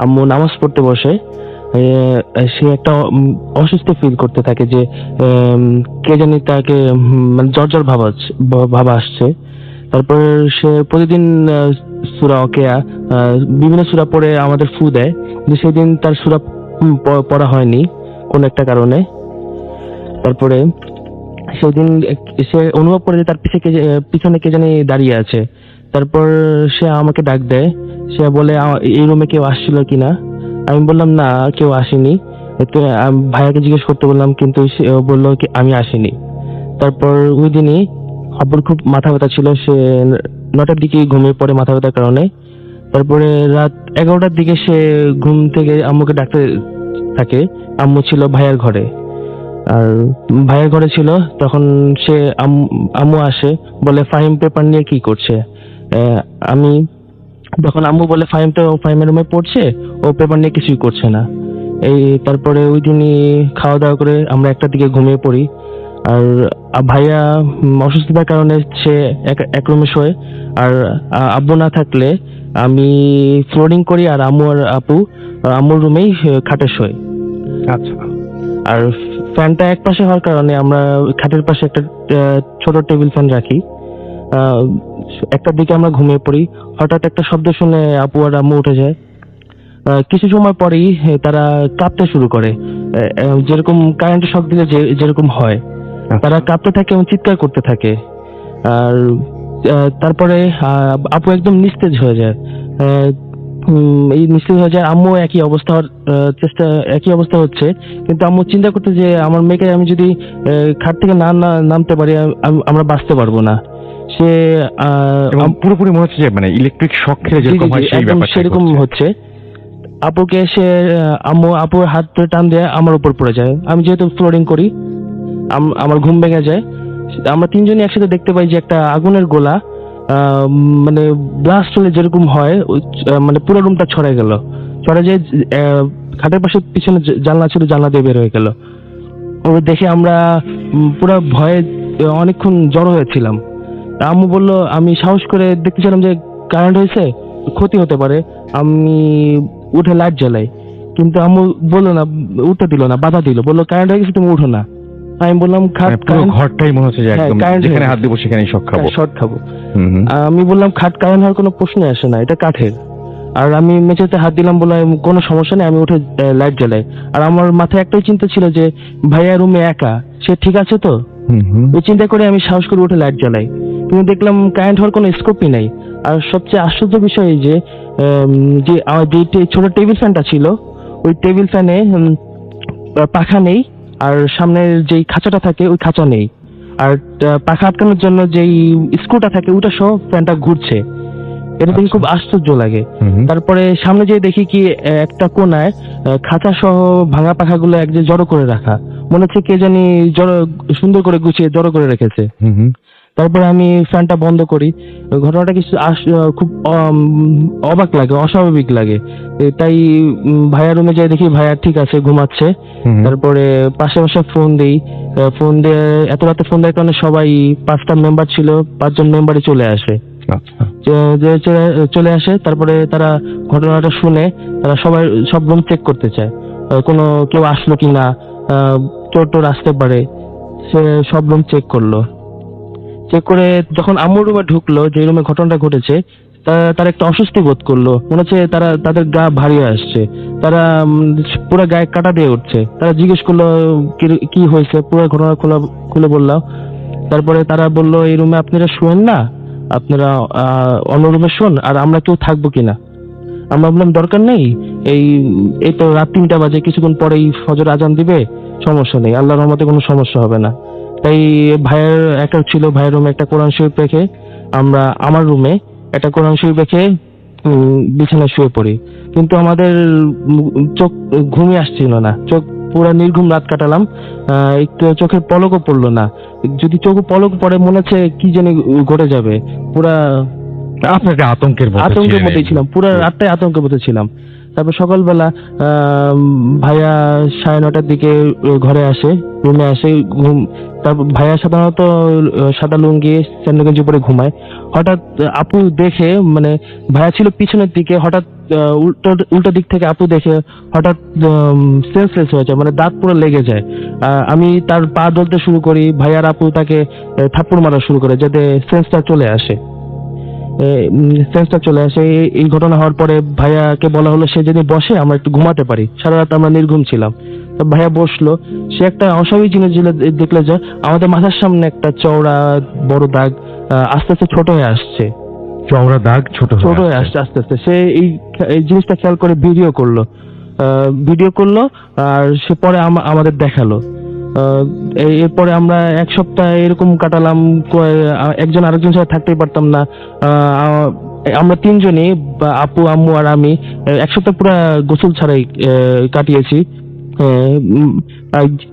আম্মু নামাজ পড়তে বসে, সে একটা অসুস্থ ফিল করতে থাকে যে কে জানি তাকে মানে জ্বর ভাব আসছে। তারপর সে প্রতিদিন সূরা ওয়াকিয়া বিভিন্ন সূরা পড়ে আমাদের ফু দেয়, কিন্তু সেদিন তার সূরা পড়া হয়নি কোন একটা কারণে। তারপরে সেদিন সে অনুভব করে যে তার পিছনে কে জানি দাঁড়িয়ে আছে। তারপর সে আমাকে ডাক দেয়, সে বলে এই রুমে কেউ আসছিল কিনা। আমি বললাম না, কেউ আসেনি। তো ভাইয়াকে জিজ্ঞেস করতে বললাম, কিন্তু সে বললো কি আমি আসিনি। তারপর ওই দিনই আব্বুর খুব মাথা ব্যথা ছিল, সে 9টার দিকে ঘুমিয়ে পড়ে মাথা ব্যথার কারণে। তারপরে রাত 11টার দিকে সে ঘুম থেকে আম্মুকে ডাকতে থাকে। আম্মু ছিল ভাইয়ার ঘরে, আর ভাইয়ের ঘরে ছিল। তখন সে আম্মু আসে, বলে ফাহিম পেপার নিয়ে কি করছে। আমি তখন আম্মু বলে ফাহিমের রুমে পড়ছে, ও পেপার নিয়ে কিছুই করছে না। তারপরে ওই দিনই খাওয়া দাওয়া করে আমরা 1টার দিকে ঘুমিয়ে পড়ি। আর ভাইয়া অসুস্থতার কারণে সে এক রুমে শোয়, আর আব্বু না থাকলে আমি ফ্লোরিং করি, আর আম্মু আর আপু আম্মুর রুমেই খাটে শোয়। আচ্ছা। আর ফ্যানটা এক পাশে হওয়ার কারণে আমরা খাটের পাশে একটা ছোট টেবিল ফ্যান রাখি। 1টার দিকে আমরা ঘুমিয়ে পড়ি। হঠাৎ একটা শব্দ শুনে আপু আর আম্মু উঠে যায়। কিছু সময় পরেই তারা কাঁপতে শুরু করে, যেরকম কারেন্টের শক দিলে যেরকম হয়, তারা কাঁপতে থাকে এবং চিৎকার করতে থাকে। আর তারপরে আপু একদম নিস্তেজ হয়ে যায়। এই নিশ্চিত হয়ে যায়। আম্মু একই অবস্থা হচ্ছে, কিন্তু আম্মু চিন্তা করতে যে আমার মেয়েকে আমি যদি খাট থেকে নামতে পারি, আমরা বাঁচতে পারবো না। সে পুরোপুরি মনে হচ্ছে যে মানে ইলেকট্রিক শক খেলে যেরকম হয় সেই ব্যাপারটা সেরকম হচ্ছে। আপুকে সে আপুর হাত ধরে টান দিয়ে আমার উপর পড়ে যায়। আমি যেহেতু ফ্লোরিং করি, আমার ঘুম ভেঙে যায়। আমরা 3জনই একসাথে দেখতে পাই যে একটা আগুনের গোলা, মানে ব্লাস্ট হলে যেরকম হয়, মানে পুরো রুমটা ছড়াই গেল। ছড়া যায় খাটের পাশে পিছনে জানলা ছিল, জানলা দিয়ে বের হয়ে গেল। ও দেখে আমরা পুরো ভয়ে অনেকক্ষণ জড়ো হয়েছিলাম। আম্মু বলল, আমি সাহস করে দেখতেছিলাম যে কারেন্ট হয়েছে, ক্ষতি হতে পারে, আমি উঠে লাইট জ্বালাই। কিন্তু আম্মু বললো না, উঠতে দিল না, বাধা দিল, বললো কারেন্ট হয়ে গেছে, তুমি উঠো না। আমি বললাম পুরো ঘরটাই মনে হচ্ছে যে একদম যেখানে হাত দেব সেখানেই শক খাবো। আমি বললাম খাট কারেন্ট হওয়ার কোনো প্রশ্নই আসে না, এটা কাঠের। আর আমি মেঝেতে হাত দিলাম, বলে কোনো সমস্যা নেই, আমি উঠে লাইট জ্বালাই। আর আমার মাথায় একটাই চিন্তা ছিল যে ভাইয়া রুমে একা, সে ঠিক আছে তো। ওই চিন্তা করে আমি সাহস করে উঠে লাইট জ্বালাই, কিন্তু দেখলাম কারেন্ট হওয়ার কোনো স্কোপই নাই। আর সবচেয়ে আশ্চর্য বিষয় এই যে আমার যে ছোট টেবিল ফ্যানটা ছিল, ওই টেবিল ফ্যানে পাখা নেই, আর সামনের যেই খাঁচাটা থাকে ওই খাঁচা নেই। আর পাখা আটকানোর জন্য যেই স্ক্রুটা থাকে ওটা সহ ফ্যানটা ঘুরছে। এটা দেখে খুব আশ্চর্য লাগে। তারপরে সামনে যেয়ে দেখি কি একটা কোনায় খাঁচা সহ ভাঙা পাখাগুলো এক যে জড়ো করে রাখা, মনে হচ্ছে কে জানি সুন্দর করে গুছিয়ে জড়ো করে রেখেছে। তারপরে আমি ফ্যানটা বন্ধ করি। ঘটনাটা কিছু খুব অবাক লাগে, অস্বাভাবিক লাগে। তাই ভাইয়ার রুমে যাই, দেখি ভাইয়া ঠিক আছে, ঘুমাচ্ছে। তারপরে পাশে ফোন দিয়ে এত রাতে ফোন দেওয়ার কারণে সবাই 5টা মেম্বার ছিল, 5জন মেম্বারই চলে আসে। আচ্ছা। যে চলে আসে, তারপরে তারা ঘটনাটা শুনে তারা সব রুম চেক করতে চায়, কোনো কেউ আসলো কিনা, চোর টোর আসতে পারে। সে সব রুম চেক করলো, চেক করে যখন আম্মুর রুমে ঢুকলো, যে রুমে ঘটনাটা ঘটেছে, তারা একটা অস্বস্তি বোধ করলো, মনে হচ্ছে তাদের গা ভারী আসছে, তারা পুরো গায়ে কাটা দিয়ে উঠছে। তারা জিজ্ঞেস করলো কি হয়েছে, পুরো ঘটনা খুলে বললাম। তারপরে তারা বললো এই রুমে আপনারা শুয়েন না, আপনারা অন্য রুমে শোন, আর আমরা কেউ থাকবো কিনা। আমরা বললাম দরকার নেই, এই তো রাত 3টা বাজে, কিছুক্ষণ পরেই ফজর আজান দিবে, সমস্যা নেই, আল্লাহর রহমতে কোনো সমস্যা হবে না। তাই ভাইয়ের একটা ছিল, ভাইয়ের রুমে একটা কোরআন শরীফ রেখে আমরা আমার রুমে একটা কোরআন শরীফ রেখে বিছানায় শুয়ে পড়ি। কিন্তু আমাদের চোখ ঘুমিয়ে আসছিল না, চোখ পুরো নির্ঘুম রাত কাটালাম, একটু চোখের পলকও পড়লো না। যদি চোখ পলক পড়ে মনে হচ্ছে কি জানি ঘটে যাবে, পুরা আপনাকে আতঙ্কের মধ্যেই ছিলাম, পুরো রাতটাই আতঙ্কের মধ্যে ছিলাম। তারপর সকালবেলা ভাইয়া 9:30টার দিকে ঘরে আসে, রুমে আসে, তারপর ভাইয়া সাধারণত সাদা লুঙ্গি স্যান্ডো গেঞ্জি পরে ঘুমায়। হঠাৎ আপু দেখে, মানে ভাইয়া ছিল পিছনের দিকে, হঠাৎ উল্টো দিক থেকে আপু দেখে হঠাৎ সেন্সলেস হয়ে যায়, মানে দাঁত পুরো লেগে যায়। আমি তার পা ধরতে শুরু করি, ভাইয়ার আপু তাকে থাপ্পড় মারা শুরু করে যাতে সেন্সটা চলে আসে। এই ঘটনা হওয়ার পরে ভাইয়াকে বলা হলো সে যদি বসে আমরা একটু ঘুমাতে পারি, সারা রাত আমরা নির্ঘুম ছিলাম। তো ভাইয়া বসলো, সে একটা অস্বাভাবিক জিনিস দেখলে যে আমাদের মাথার সামনে একটা চওড়া বড় দাগ আস্তে আস্তে ছোট হয়ে আসছে, চওড়া দাগ ছোট হয়ে আসছে আস্তে আস্তে। সে এই জিনিসটা খেয়াল করে ভিডিও করলো, আর সে পরে আমাদের দেখালো। এরপরে আমরা 1 সপ্তাহ এরকম কাটালাম, একজন আরেকজনের সাথে থাকতেই পারতাম না। আমরা 3জনই, আপু, আম্মু আর আমি 1 সপ্তাহ পুরো গোসল ছাড়াই কাটিয়েছি।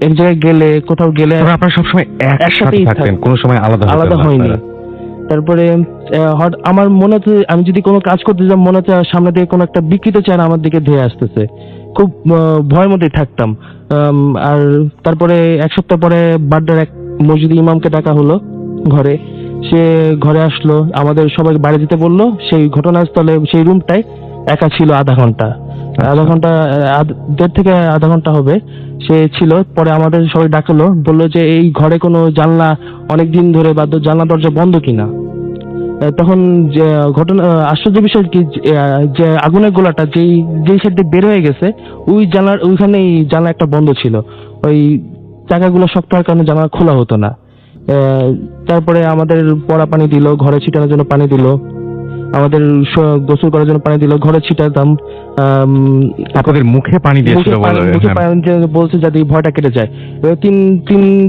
এক জায়গায় গেলে, কোথাও গেলে আপনারা সবসময় একসাথেই থাকতেন, কোনো সময় আলাদা হয়নি। তারপরে আমার মনে হচ্ছে আমি যদি কোনো কাজ করতে যাই, মনে হচ্ছে সামনে থেকে কোনো একটা বিকৃত চেহারা আমার দিকে ধেয়ে আসতেছে, খুব ভয়ের মধ্যেই থাকতাম। আর তারপরে 1 সপ্তাহ পরে বাড্ডার এক মসজিদ ইমামকে ডাকা হলো ঘরে। সে ঘরে আসলো, আমাদের সবাই বাইরে যেতে বললো। সেই ঘটনাস্থলে সেই রুমটায় একা ছিল আধা ঘন্টা, 1.5 থেকে আধা ঘন্টা হবে সে ছিল। পরে আমাদের সবাই ডাকলো, বললো যে এই ঘরে কোনো জানলা অনেকদিন ধরে বা জানলা দরজা বন্ধ কিনা। তখন যে ঘটনা আশ্চর্য বিষয় কি, যে আগুনের গোলাটা যেই সাইড দিয়ে বের হয়ে গেছে, ওইখানেই জানলা একটা বন্ধ ছিল, ওই চাকাগুলো শক্ত হওয়ার কারণে জানলা খোলা হতো না। তারপরে আমাদের পড়া পানি দিল, ঘরে ছিটানোর জন্য পানি দিল, আমাদের গোসল করার জন্য পানি দিল, ঘরে ছিটাতাম। আপনাদের মুখে পানি দিয়েছিল বলছে যাতে ভয়টা কেটে যায়।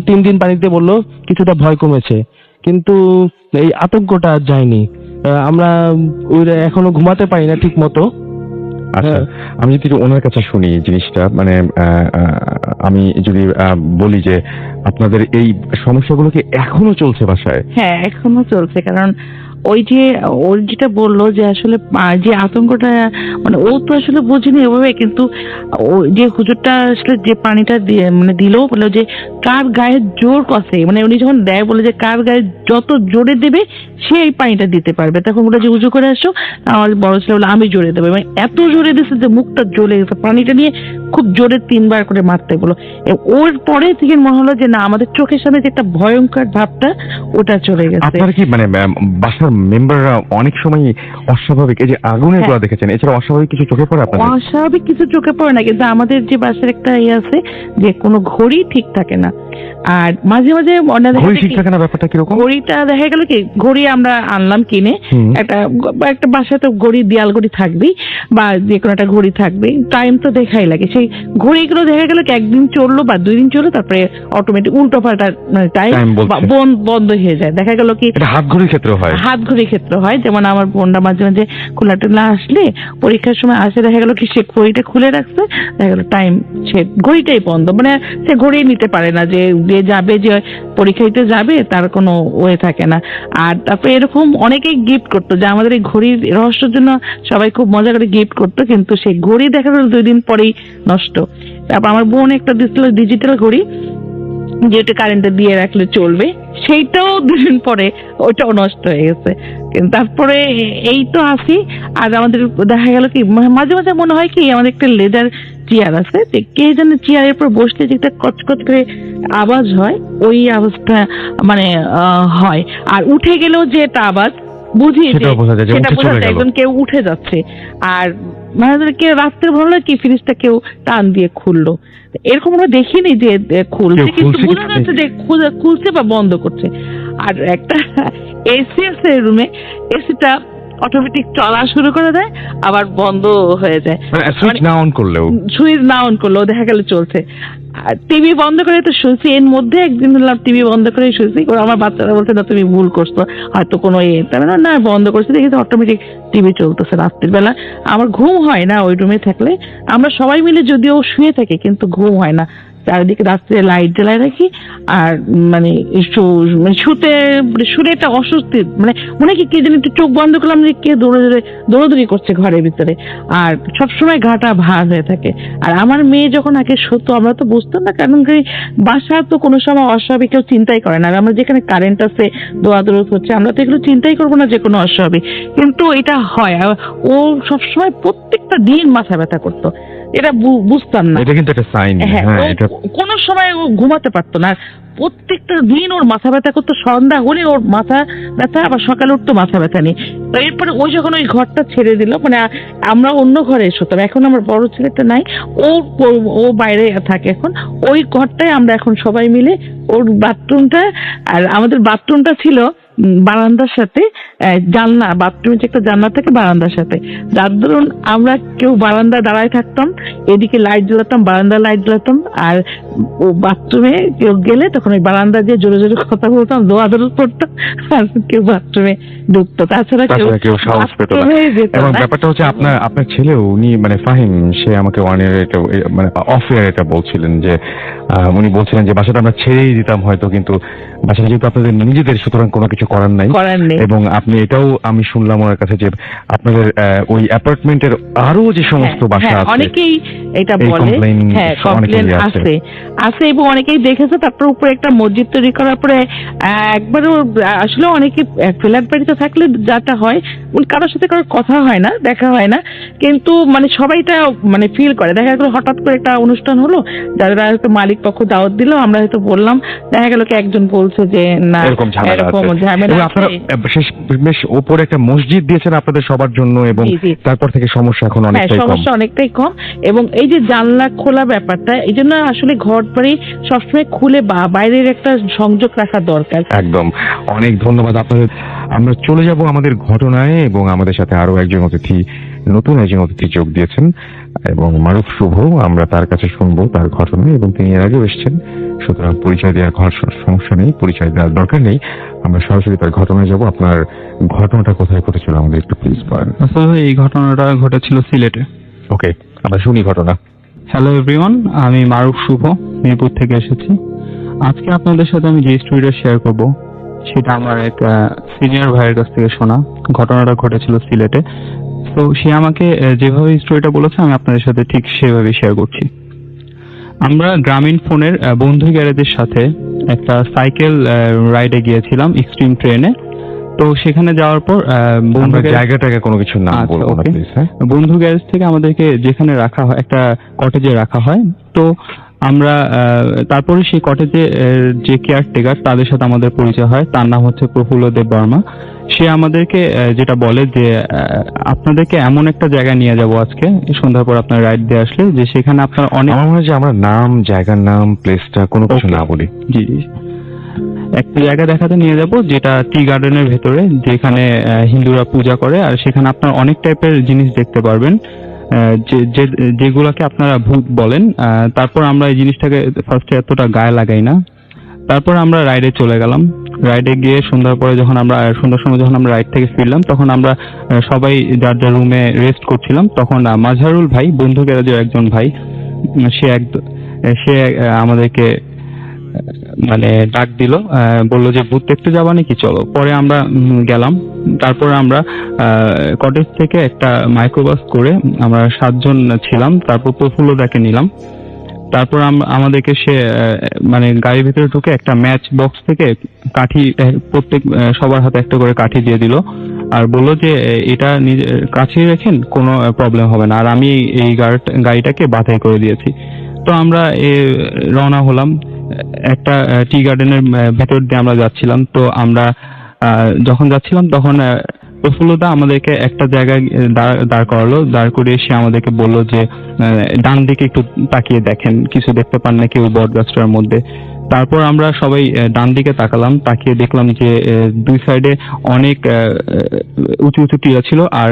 3 দিন পানি দিতে বললো, কিছুটা ভয় কমেছে, কিন্তু এই আতঙ্কটা যায়নি। আমরা এখনো ঘুমাতে পারি না ঠিক মতো। আচ্ছা, আমি যদি ওনার কাছে শুনি জিনিসটা, মানে আমি যদি বলি যে আপনাদের এই সমস্যাগুলো কি এখনো চলছে বাসায়? হ্যাঁ, এখনো চলছে, কারণ ওর যেটা বললো যে আসলে যে আতঙ্কটা, মানে ও তো আসলে বুঝিনি ওভাবে, কিন্তু ও যে হুজুরটা আসলে যে পানিটা দিয়ে মানে দিল, বললো যে কার গায়ে জোর কষে, মানে উনি যখন দেয় বলে যে কার গায়ে যত জোরে দেবে সে এই পানিটা দিতে পারবে। তখন বলে যে উজু করে আসো, আমার বড় ছেলে বলে আমি জোরে দেবো, মানে এত জোরে দিচ্ছে যে মুখটা জ্বলে গেছে। পানিটা নিয়ে খুব জোরে 3 বার করে মারতে বলো। ওর পরে থেকে মনে হলো যে না, আমাদের চোখের সামনে যে একটা ভয়ঙ্কর ভাবটা ওটা চলে গেছে। আপনারা কি মানে বাসার মেম্বাররা অনেক সময় অস্বাভাবিক, এই যে আগুনের গোলা দেখেছেন, এছাড়া অস্বাভাবিক কিছু চোখে পড়ে আপনাদের? অস্বাভাবিক কিছু চোখে পড়ে না, কিন্তু আমাদের যে বাসার একটা আছে যে কোনো ঘড়ি ঠিক থাকে না, আর মাঝে মাঝে ঘড়ি ঠিক থাকে না, ব্যাপারটা কিরকম? ঘড়িটা দেখা গেল কি, ঘড়ি আমরা আনলাম কিনে, একটা বাসায় তো ঘড়ি, দেয়াল ঘড়ি থাকবেই বা যে কোনো একটা ঘড়ি থাকবে, টাইম তো দেখাই লাগে। সেই ঘড়িগুলো দেখা গেল কি একদিন চললো বা 2 দিন চললো, তারপরে অটোমেটিক উল্টো পাল্টা টাইম বন্ধ হয়ে যায়। দেখা গেল কি হাত ঘড়ির ক্ষেত্রে হয়, যেমন আমার বোনটা মাঝে মাঝে খোলা টোলা আসলে, পরীক্ষার সময় আসে, দেখা গেল কি সে ঘড়িটা খুলে রাখছে, দেখা গেল টাইম, সে ঘড়িটাই বন্ধ, মানে সে ঘড়ি নিতে পারে না যে যাবে, যে পরীক্ষা দিতে যাবে তার কোনো ওয়ে থাকে না। আর তারপরে এরকম অনেকেই গিফট করতো, যে আমাদের এই ঘড়ির রহস্যের জন্য সবাই খুব মজা করে গিফট করতো, কিন্তু সেই ঘড়ি দেখা গেল 2 দিন পরেই নষ্ট। তারপর আমার বোন একটা দিচ্ছিল ডিজিটাল ঘড়ি, যেটা কারেন্টে দিয়ে রাখলে চলবে, সেইটাও 2 দিন পরে ওইটাও নষ্ট হয়ে গেছে। কিন্তু তারপরে এই তো আসি। আর আমাদের দেখা গেল কি মাঝে মাঝে মনে হয় কি আমাদের একটা লেদার চেয়ার আছে, কে জানে চেয়ারের উপর বসলে যে একটা কচকচ করে আওয়াজ হয়, ওই আওয়াজটা মানে হয়। আর উঠে গেলেও যে একটা আওয়াজ বুঝি যে সেটাও বোঝা যায় যে সেটা উঠে বোঝা চলে যায় গেল। একদম কেউ উঠে যাচ্ছে। আর মানে কেউ রাত্রে ভালো কি ফ্রিজটা কেউ টান দিয়ে খুললো, এরকম আমরা দেখিনি যে খুলছে, কেউ কিন্তু খুলছে বোঝা কি? যাচ্ছে যে খুলছে বা বন্ধ করছে। আর একটা এসি আছে রুমে, এসিটা অটোমেটিক চলা শুরু করে দেয় আবার বন্ধ হয়ে যায়, মানে সুইচ না অন করলেও সুইচ না অন করলেও দেখা গেল চলছে। আর টিভি বন্ধ করে তো শুনছি, এর মধ্যে একদিন টিভি বন্ধ করে শুনছি, আমার বাচ্চারা বলছে না তুমি ভুল করছো, হয়তো কোনো না বন্ধ করছে, দেখি অটোমেটিক টিভি চলতেছে রাত্রির বেলা। আমার ঘুম হয় না ওই রুমে থাকলে, আমরা সবাই মিলে যদিও শুয়ে থাকি কিন্তু ঘুম হয় না, চারিদিকে রাত্রে লাইট জ্বালায় রাখি। আর মানে শুনে একটা অস্বস্তি, মানে মনে কি কে যেন একটু চোখ বন্ধ করলাম যে কে দৌড়াদৌড়ি করছে ঘরের ভিতরে, আর সবসময় গাটা ভার হয়ে থাকে। আর আমার মেয়ে যখন আগে সত্য আমরা তো বুঝতাম না, কারণ কি বাসা তো কোনো সময় অস্বাভাবিক কেউ চিন্তাই করে না। আর আমরা যেখানে কারেন্ট আছে দৌড়াদৌড় হচ্ছে, আমরা তো এগুলো চিন্তাই করবো না যে কোনো অস্বাভাবিক, কিন্তু এটা হয়। আর ও সবসময় প্রত্যেকটা দিন মাথা ব্যথা করতো, এটা বুঝতাম না। এটা কিন্তু একটা সাইন। হ্যাঁ, হ্যাঁ, ও এটা কোনো সময় ও ঘুমাতে পারতো না, প্রত্যেকটা দিন ওর মাথা ব্যথা করতো, সন্ধ্যা হলে ওর মাথা ব্যথা, আবার সকালে উঠতো মাথা ব্যথা নেই। তো এরপরে ওই যখন ওই ঘরটা ছেড়ে দিল, মানে আমরা অন্য ঘরে শুতাম, এখন আমার বড় ছেলেটা নাই, ও বাইরে থাকে এখন, ওই ঘরটায় আমরা এখন সবাই মিলে, ওর বাথরুমটা আর আমাদের বাথরুমটা ছিল বারান্দার সাথে, জানলা, বাথরুমে যে একটা জানলা থাকে বারান্দার সাথে, যার ধরুন আমরা কেউ বারান্দায় দাঁড়ায় থাকতাম, এদিকে লাইট জ্বালাতাম, বারান্দা লাইট জ্বালাতাম, আর ও বাথরুমে কেউ গেলে তখন ওই বারান্দা দিয়ে জোরে জোরে কথা বলতাম, দোয়াদোড় করতাম, আর কেউ বাথরুমে ঢুকতো, তাছাড়া কেউ সাহস পেত না। বাথরুমে যেত এবং না। ব্যাপারটা হচ্ছে আপনার ছেলেও উনি মানে ফাহিম, সে আমাকে ওয়ান ইয়ার এটা মানে অফ ইয়ার এটা বলছিলেন যে উনি বলছিলেন যে বাসাটা আমরা ছেড়েই দিতাম হয়তো, কিন্তু বাসাটা যেহেতু আপনাদের নিজেদের, সুতরাং কোনো কিছু করার নাই। এবং আপনি এটাও আমি শুনলাম ওনার কাছে যে আপনাদের ওই অ্যাপার্টমেন্টের আরো যে সমস্ত বাসা হ্যাঁ, আছে অনেকেই এটা এই বলে, complain হ্যাঁ অনেকেরই কমপ্লেন আছে। আছে এবং অনেকেই দেখেছে। তারপর উপরে একটা মসজিদ তৈরি করার পরে একবারও আসলে অনেকে ফ্ল্যাট বাড়িতে থাকলে যাটা হয়, কারোর সাথে কারোর কথা হয় না, দেখা হয় না, কিন্তু মানে সবাই এটা মানে ফিল করে। দেখা গেল হঠাৎ করে একটা অনুষ্ঠান হলো, যারা হয়তো মালিক পক্ষ দাওয়াত দিল, আমরা হয়তো বললাম, দেখা গেল কি একজন বলছে যে না এরকম ঝামেলা এরকম আছে। ঝামেলা এবং আছে। আপনারা বেশ ওপরে একটা মসজিদ দিয়েছেন আপনাদের সবার জন্য, এবং জি, জি। তারপর থেকে সমস্যা এখন হ্যাঁ, অনেকটাই কম। সমস্যা অনেকটাই কম। এবং এই যে জানলা খোলা ব্যাপারটা, এই জন্য আসলে ঘর বাড়ি সবসময় খুলে বাইরের একটা সংযোগ রাখা দরকার। একদম, অনেক ধন্যবাদ আপনাদের। আমরা চলে যাব আমাদের ঘটনায়, এবং আমাদের সাথে আরো নতুন একজন অতিথি যোগ দিয়েছেন, এবং মারুফ শুভ। আমরা তার কাছে শুনবো তার ঘটনা, এবং তিনি এর আগেও এসেছেন, সুতরাং পরিচয় দেওয়ার সমস্যা নেই, পরিচয় দেওয়ার দরকার নেই। আমরা সরাসরি তার ঘটনায় যাব। আপনার ঘটনাটা কোথায় ঘটেছিল আমাদের একটু প্লিজ বলেন। আসলে এই ঘটনাটা ঘটেছিল সিলেটে। ওকে, আমরা শুনি ঘটনা। হ্যালো এভরিওয়ান, আমি মারুফ শুভ, মিরপুর থেকে এসেছি। আজকে আপনাদের সাথে আমি যে স্টোরিটা শেয়ার করব সেটা আমার এক সিনিয়র ভাইয়ের কাছ থেকে শোনা। ঘটনাটা ঘটেছিল সিলেটে। তো সে আমাকে যেভাবে স্টোরিটা বলেছে আমি আপনাদের সাথে ঠিক সেভাবে শেয়ার করছি। আমরা গ্রামীণ ফোনের বন্ধু গ্যারেজের সাথে একটা সাইকেল রাইডে গিয়েছিলাম, এক্সট্রিম ট্রেনে। তো সেখানে যাওয়ার পর আমরা জায়গাটাকে কোনো কিছু নাম আচ্ছা, বলবো না okay. প্লিজ। হ্যাঁ, বন্ধু গ্যারেজ থেকে আমাদেরকে যেখানে রাখা হয়, একটা কটেজে রাখা হয়। তো আমরা তারপরে সেই কটেজে যে কেয়ারটেকার, তাদের সাথে আমাদের পরিচয় হয়। তার নাম হচ্ছে প্রফুল্ল দেব বর্মা। সে আমাদেরকে যেটা বলে যে আপনাদেরকে এমন একটা জায়গায় নিয়ে যাব আজকে সন্ধ্যার পর আপনার রাইড দিয়ে আসলে, যে সেখানে আপনার অনেক, আমার মনে হয় যে আমরা নাম, জায়গার নাম, প্লেসটা কোনো কিছু Okay. না বলি। জি জি, একটা জায়গা দেখাতে নিয়ে যাব যেটা টি গার্ডেনের ভেতরে, যেখানে হিন্দুরা পূজা করে। আর সেখানে আপনার অনেক টাইপের জিনিস দেখতে পারবেন, যেগুলোকে আপনারা ভূত বলেন। তারপর আমরা এই জিনিসটাকে ফার্স্টে এতটা গায়ে লাগাই না। তারপর আমরা রাইডে চলে গেলাম। রাইডে গিয়ে সন্ধ্যার সময় যখন আমরা রাইড থেকে ফিরলাম, তখন আমরা সবাই যার যার রুমে রেস্ট করছিলাম। তখন মাঝহারুল ভাই, বন্ধু গ্যারেজের একজন ভাই, সে আমাদেরকে মানে ডাক দিল, বললো যে ভূত দেখতে যাবা নাকি, চলো। পরে আমরা গেলাম। তারপরে আমরা কটেজ থেকে একটা মাইক্রোবাস করে আমরা 7 জন ছিলাম। তারপর প্রফুল্লদাকে নিলাম। তারপর আমাদেরকে সে মানে গাড়ির ভিতরে ঢুকে একটা ম্যাচ বক্স থেকে কাঠি প্রত্যেক সবার হাতে একটা করে কাঠি দিয়ে দিল আর বললো যে এটা নিজে কাছেই রেখেন, কোনো প্রবলেম হবে না। আর আমি এই গাড়িটাকে বাছাই করে দিয়েছি। তো আমরা রওনা হলাম। একটা টি গার্ডেনের ভেতর দিয়ে আমরা যাচ্ছিলাম। তো আমরা যখন যাচ্ছিলাম তখন প্রফুল্লদা আমাদেরকে একটা জায়গায় দাঁড় করালো। দাঁড় করিয়ে সে আমাদেরকে বললো যে ডান দিকে একটু তাকিয়ে দেখেন, কিছু দেখতে পান নাকি ওই বট গাছটার মধ্যে। তারপর আমরা সবাই ডান দিকে তাকালাম, তাকিয়ে দেখলাম যে দুই সাইডে অনেক উঁচু উঁচু টিলা ছিল আর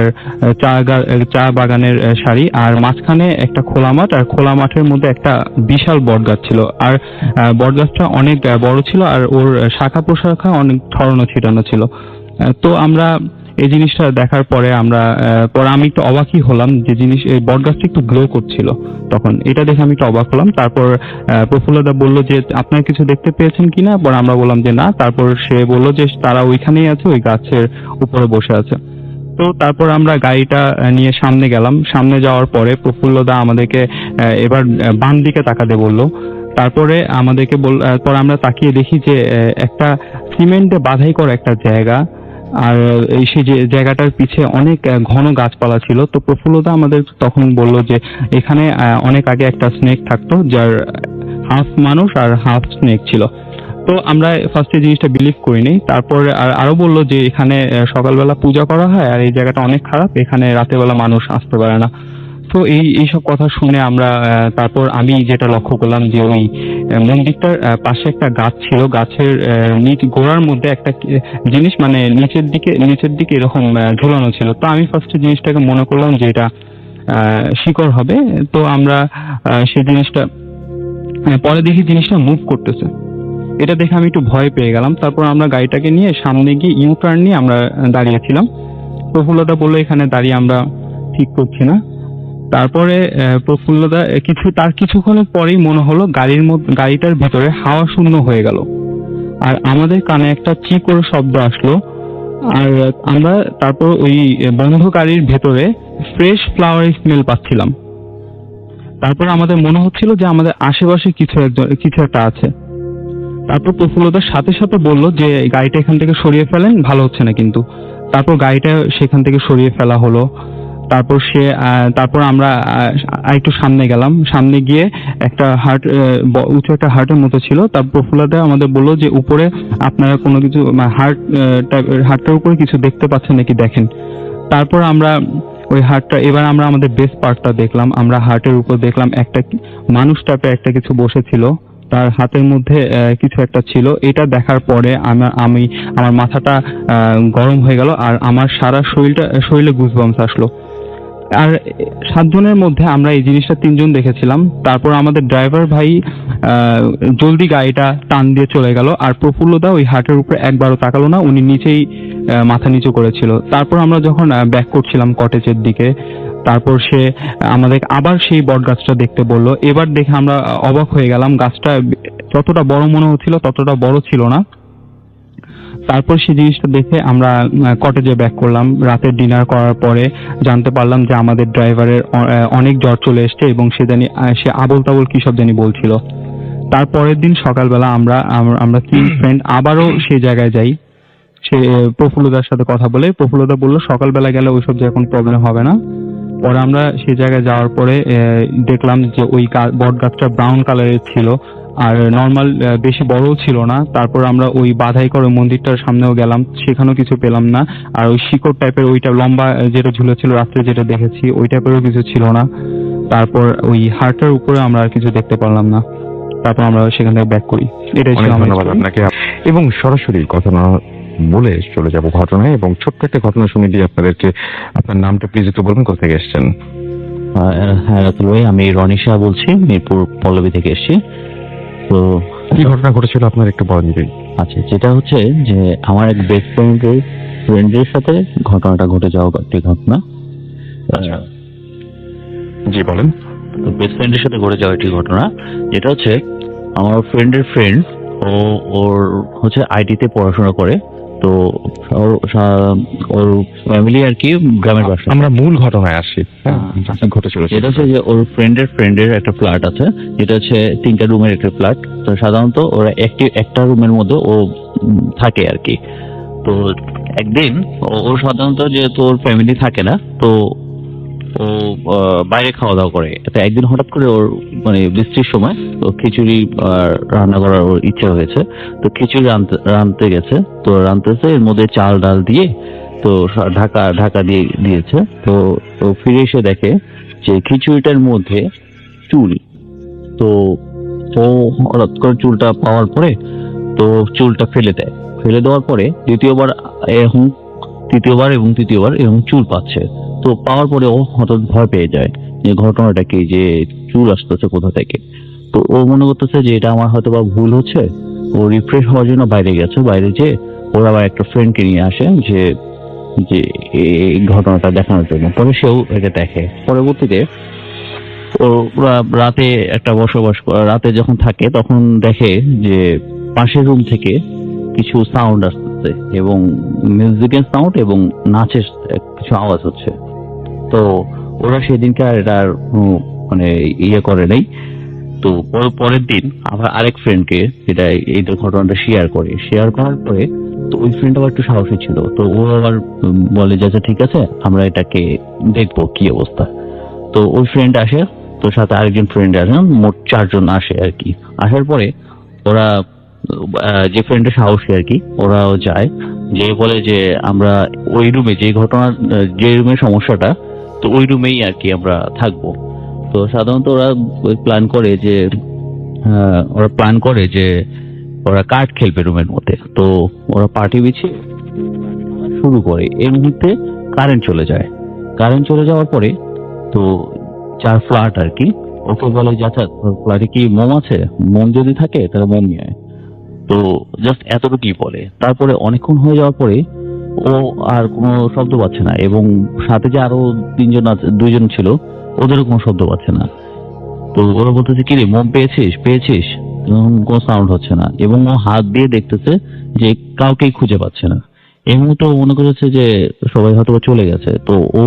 চা বাগানের সারি, আর মাঝখানে একটা খোলা মাঠ, আর খোলা মাঠের মধ্যে একটা বিশাল বট গাছ ছিল। আর বট গাছটা অনেক বড় ছিল আর ওর শাখা প্রশাখা অনেক ছড়ানো ছিটানো ছিল। তো আমরা এই জিনিসটা দেখার পরে আমি একটু অবাকই হলাম যে এই বটগাছটা একটু গ্লো করছিল। তখন এটা দেখে আমি একটু অবাক হলাম। তারপর প্রফুল্লদা বলল যে আপনারা কিছু দেখতে পেয়েছেন কিনা, পরে আমরা বললাম যে না। তারপর সে বলল যে তারা ওইখানেই আছে, ওই গাছের উপরে বসে আছে। তো তারপর আমরা গাড়িটা নিয়ে সামনে গেলাম। সামনে যাওয়ার পরে প্রফুল্লদা আমাদেরকে এবার বাম দিকে তাকাতে বললো। তারপরে আমাদেরকে পরে আমরা তাকিয়ে দেখি যে একটা সিমেন্টে বাঁধাই করা একটা জায়গা, আর সেই জায়গাটার পিছে অনেক ঘন গাছপালা ছিল। তো প্রফুল্লদা আমাদের তখন বলল যে এখানে অনেক আগে একটা স্নেক থাকতো, যার হাফ মানুষ আর হাফ স্নেক ছিল। তো আমরা ফার্স্টে জিনিসটা বিলিভ করিনি। তারপর আরো বললো যে এখানে সকালবেলা পূজা করা হয় আর এই জায়গাটা অনেক খারাপ, এখানে রাতের বেলা মানুষ আসতে পারে না। তো এইসব কথা শুনে আমরা তারপর আমি যেটা লক্ষ্য করলাম যে ওই মন্দিরটার পাশে একটা গাছ ছিল, গাছের গোড়ার মধ্যে একটা জিনিস মানে নিচের দিকে এরকম ঝুলানো ছিল। তো আমি ফার্স্টে জিনিসটাকে মনে করলাম যে এটা শিকড় হবে। তো আমরা সেই জিনিসটা পরে দেখি জিনিসটা মুভ করতেছে। এটা দেখে আমি একটু ভয় পেয়ে গেলাম। তারপর আমরা গাড়িটাকে নিয়ে সামনে গিয়ে ইউ টার্ন নিয়ে আমরা দাঁড়িয়েছিলাম। প্রফুল্লদা বললো এখানে দাঁড়িয়ে আমরা ঠিক করছি না। তারপরে প্রফুল্লদা কিছুক্ষণের পরেই মনে হলো গাড়িটার ভেতরে হাওয়া শূন্য হয়ে গেল, আর আমাদের কানে একটা চি করে শব্দ আসলো। আর আমরা তারপর ওই বন্ধ গাড়ির ভেতরে ফ্রেশ ফ্লাওয়ার স্মেল পাচ্ছিলাম। তারপর আমাদের মনে হচ্ছিল যে আমাদের আশেপাশে কিছু একটা আছে। তারপর প্রফুল্লদার সাথে সাথে বললো যে গাড়িটা এখান থেকে সরিয়ে ফেলেন, ভালো হচ্ছে না কিন্তু। তারপর গাড়িটা সেখান থেকে সরিয়ে ফেলা হলো। তারপর আমরা একটু সামনে গেলাম। সামনে গিয়ে একটা উঁচু একটা হার্টের মতো ছিল। তার প্রফুল্লদা আমাদের বললো যে উপরে আপনারা কোনো কিছু হার্টটার উপরে কিছু দেখতে পাচ্ছেন নাকি দেখেন। তারপর আমরা ওই এবার আমরা আমাদের বেস্ট পার্টটা দেখলাম। আমরা হার্টের উপর দেখলাম একটা মানুষ টাইপের একটা কিছু বসেছিল, তার হাতের মধ্যে কিছু একটা ছিল। এটা দেখার পরে আমার মাথাটা গরম হয়ে গেল আর আমার সারা শরীরে গুজবাম্পস আসলো। আর 7 জনের মধ্যে আমরা এই জিনিসটা 3 জন দেখেছিলাম। তারপর আমাদের ড্রাইভার ভাই জলদি গাড়িটা টান দিয়ে চলে গেল, আর প্রফুল্লদা ওই হাটের উপরে একবারও তাকালো না, উনি নিচেই মাথা নিচু করেছিল। তারপর আমরা যখন ব্যাক করছিলাম কটেজের দিকে, তারপর সে আমাদের আবার সেই বট গাছটা দেখতে বললো। এবার দেখে আমরা অবাক হয়ে গেলাম, গাছটা যতটা বড় মনে হচ্ছিল ততটা বড় ছিল না। তারপর সেই জিনিসটা দেখে আমরা কটেজে ব্যাক করলাম। রাতের ডিনার করার পরে জানতে পারলাম যে আমাদের ড্রাইভারের অনেক জ্বর চলে এসছে এবং সে আবল তাবল কি সব জানি বলছিল। তারপরের দিন সকালবেলা আমরা 3 ফ্রেন্ড আবারও সেই জায়গায় যাই। সে প্রফুল্লদার সাথে কথা বলে, প্রফুল্লদা বললো সকালবেলা গেলে ওইসব জায়গায় কোনো প্রবলেম হবে না। পরে আমরা সেই জায়গায় যাওয়ার পরে দেখলাম যে ওই বট গাছটা ব্রাউন কালারের ছিল আর নর্মাল বেশি বড়ও ছিল না। তারপর আমরা ওই বাধাই করে মন্দিরটার সামনেও গেলাম, সেখানেও কিছু পেলাম না। আর ওই শিকড় টাইপের ওইটা লম্বা যেটা ঝুলেছিল রাত্রে যেটা দেখেছি ওই টাইপেরও কিছু ছিল না। তারপর ওই হার্টের উপরে আমরা আর কিছু দেখতে পারলাম না। তারপর আমরা সেখান থেকে ব্যাক করি। এটাই ছিল আমার ধন্যবাদ আপনাকে। এবং সরাসরি কথা না বলে চলে যাব ঘটনায়, এবং ছোট্ট একটা ঘটনা শুনে দিয়ে আপনাদেরকে আপনার নামটা প্লিজ একটু বলবেন, কোথা থেকে এসেছেন? হ্যাঁ রাতুল ভাই, আমি রনি শাহ বলছি, মিরপুর পল্লবী থেকে এসেছি। তো কি ঘটনা ঘটেছিল আপনার একটু বলেন দিন। আচ্ছা, যেটা হচ্ছে যে আমার এক বেস্ট ফ্রেন্ডের সাথে ঘটনাটা ঘটে যাওয়া একটি ঘটনা। জি বলেন। তো বেস্ট ফ্রেন্ডের সাথে ঘটে যাওয়া একটি ঘটনা, যেটা হচ্ছে আমার ফ্রেন্ডের ফ্রেন্ড, ওর হচ্ছে আইটিতে পড়াশোনা করে। তো ওর ফ্যামিলি আর কি গ্রামের বাসা। আমরা মূল ঘটনায় আসি। হ্যাঁ, ঘটেছিল যেটা হচ্ছে যে ওর ফ্রেন্ডের একটা ফ্ল্যাট আছে, যেটা হচ্ছে 3টা রুমের একটা ফ্ল্যাট। তো সাধারণত ওরা একটা রুমের মধ্যে ও থাকে আর কি। তো একদিন ও সাধারণত যেহেতু ওর ফ্যামিলি থাকে না, তো ও বাইরে খাওয়া দাওয়া করে। তো একদিন হঠাৎ করে ওর মানে বৃষ্টির সময় তো খিচুড়ি রান্না করার ওর ইচ্ছা হয়েছে। তো খিচুড়ি রাঁধতে গেছে, তো রাঁধতেছে এর মধ্যে চাল ডাল দিয়ে তো ঢাকা দিয়ে দিয়েছে। তো ও ফিরে এসে দেখে যে খিচুড়িটার মধ্যে চুল। তো ও হঠাৎ করে চুলটা পাওয়ার পরে তো চুলটা ফেলে দেয়। ফেলে দেওয়ার পরে তৃতীয়বার এবং তৃতীয়বার এরকম চুল পাচ্ছে। তো পাওয়ার পরে ও হঠাৎ ভয় পেয়ে যায় যে ঘটনাটা কি, যে চুল আসতেছে কোথা থেকে। তো ও মনে করতেছে যে এটা আমার হয়তো বা ভুল হচ্ছে। ও রিফ্রেশ হওয়ার জন্য বাইরে গেছে। বাইরে যেয়ে ওর আবার একটা ফ্রেন্ডকে নিয়ে আসে যে এই ঘটনাটা দেখানোর জন্য। পরে সেও এটা দেখে। পরবর্তীতে ওরা রাতে রাতে যখন থাকে তখন দেখে যে পাশের রুম থেকে কিছু সাউন্ড আসতেছে এবং মিউজিকের সাউন্ড এবং নাচের কিছু আওয়াজ হচ্ছে। তো ওরা সেদিনকে আর এটা মানে ইয়ে করে নাই। তো পরের দিন আবার আরেক ফ্রেন্ডকে যেটা এই ঘটনাটা শেয়ার করার পরে তো ওই ফ্রেন্ড আবার একটু সাহসী ছিল। তো ও আবার বলে যে আচ্ছা ঠিক আছে, আমরা এটাকে দেখবো কি অবস্থা। তো ওই ফ্রেন্ড আসে, তো সাথে আরেকজন ফ্রেন্ড আসে, মোট 4 জন আসে আর কি। আসার পরে ওরা যে ফ্রেন্ডের সাহসী আর কি, ওরাও যায়, যে বলে যে আমরা ওই রুমে যে রুমের সমস্যাটা, তো ওই রুমেই আর কি আমরা থাকবো। তো সাধারণত ওরা প্ল্যান করে যে ওরা কার্ড খেলবে রুমের মধ্যে। তো ওরা পার্টি বিছিয়ে শুরু করে। এর মুহূর্তে কারেন্ট চলে যাওয়ার পরে তো যার ফ্ল্যাট আর কি, ওকে বলে যে আচ্ছা ফ্ল্যাটে কি মোম আছে, মোম যদি থাকে তাহলে মোম নিয়ে আয়। তো জাস্ট এতটুকুই বলে। তারপরে অনেকক্ষণ হয়ে যাওয়ার পরে ও আর কোনো শব্দ পাচ্ছে না, এবং সাথে যে আরো 2জন ছিল ওদেরও কোনো শব্দ পাচ্ছে না। তো ওরা বলতেছে কি রে, মোম পেয়েছিস? কোনো সাউন্ড হচ্ছে না, এবং ও হাত দিয়ে দেখতেছে যে কাউকেই খুঁজে পাচ্ছে না। এই মুহূর্তে ও মনে করেছে যে সবাই হয়তো চলে গেছে। তো ও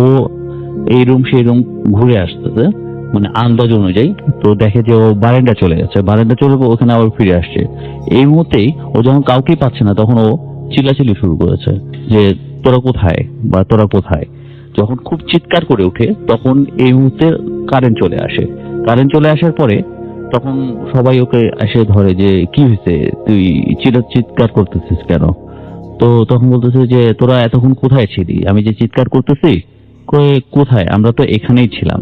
এই রুম সেই রুম ঘুরে আসতেছে মানে আন্দাজ অনুযায়ী। তো দেখে যে ও বারান্দা চলে ওখানে আবার ফিরে আসছে। এই মুহূর্তেই ও যখন কাউকেই পাচ্ছে না, তখন ও চিল্লাচিল্লি শুরু করেছে যে তোরা কোথায়। যখন খুব চিৎকার করে ওঠে, তখন এই মুহূর্তে কারেন্ট চলে আসার পরে তখন সবাই ওকে এসে ধরে যে কি হয়েছে, তুই চিৎকার করতেছিস কেন? তো তখন বলতেছে যে তোরা এতক্ষণ কোথায় ছিলি? আমি যে চিৎকার করতেছি কোথায়? আমরা তো এখানেই ছিলাম।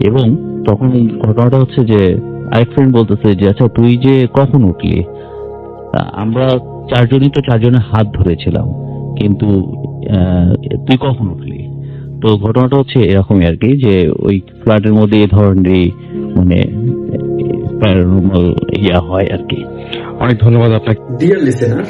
এবং তখন ঘটনাটা হচ্ছে যে আরেক ফ্রেন্ড বলতেছে যে আচ্ছা তুই যে কখন উঠলি? আমরা 4 জনের হাত ধরেছিলাম, কিন্তু তুই কখন উঠলি? তো ঘটনাটা হচ্ছে এরকমই আর কি, যে ওই ফ্ল্যাটের মধ্যে এই ধরনের মানে প্যারানর্মাল ইয়া হয় আর কি। অনেক ধন্যবাদ আপনাকে। Deer listener,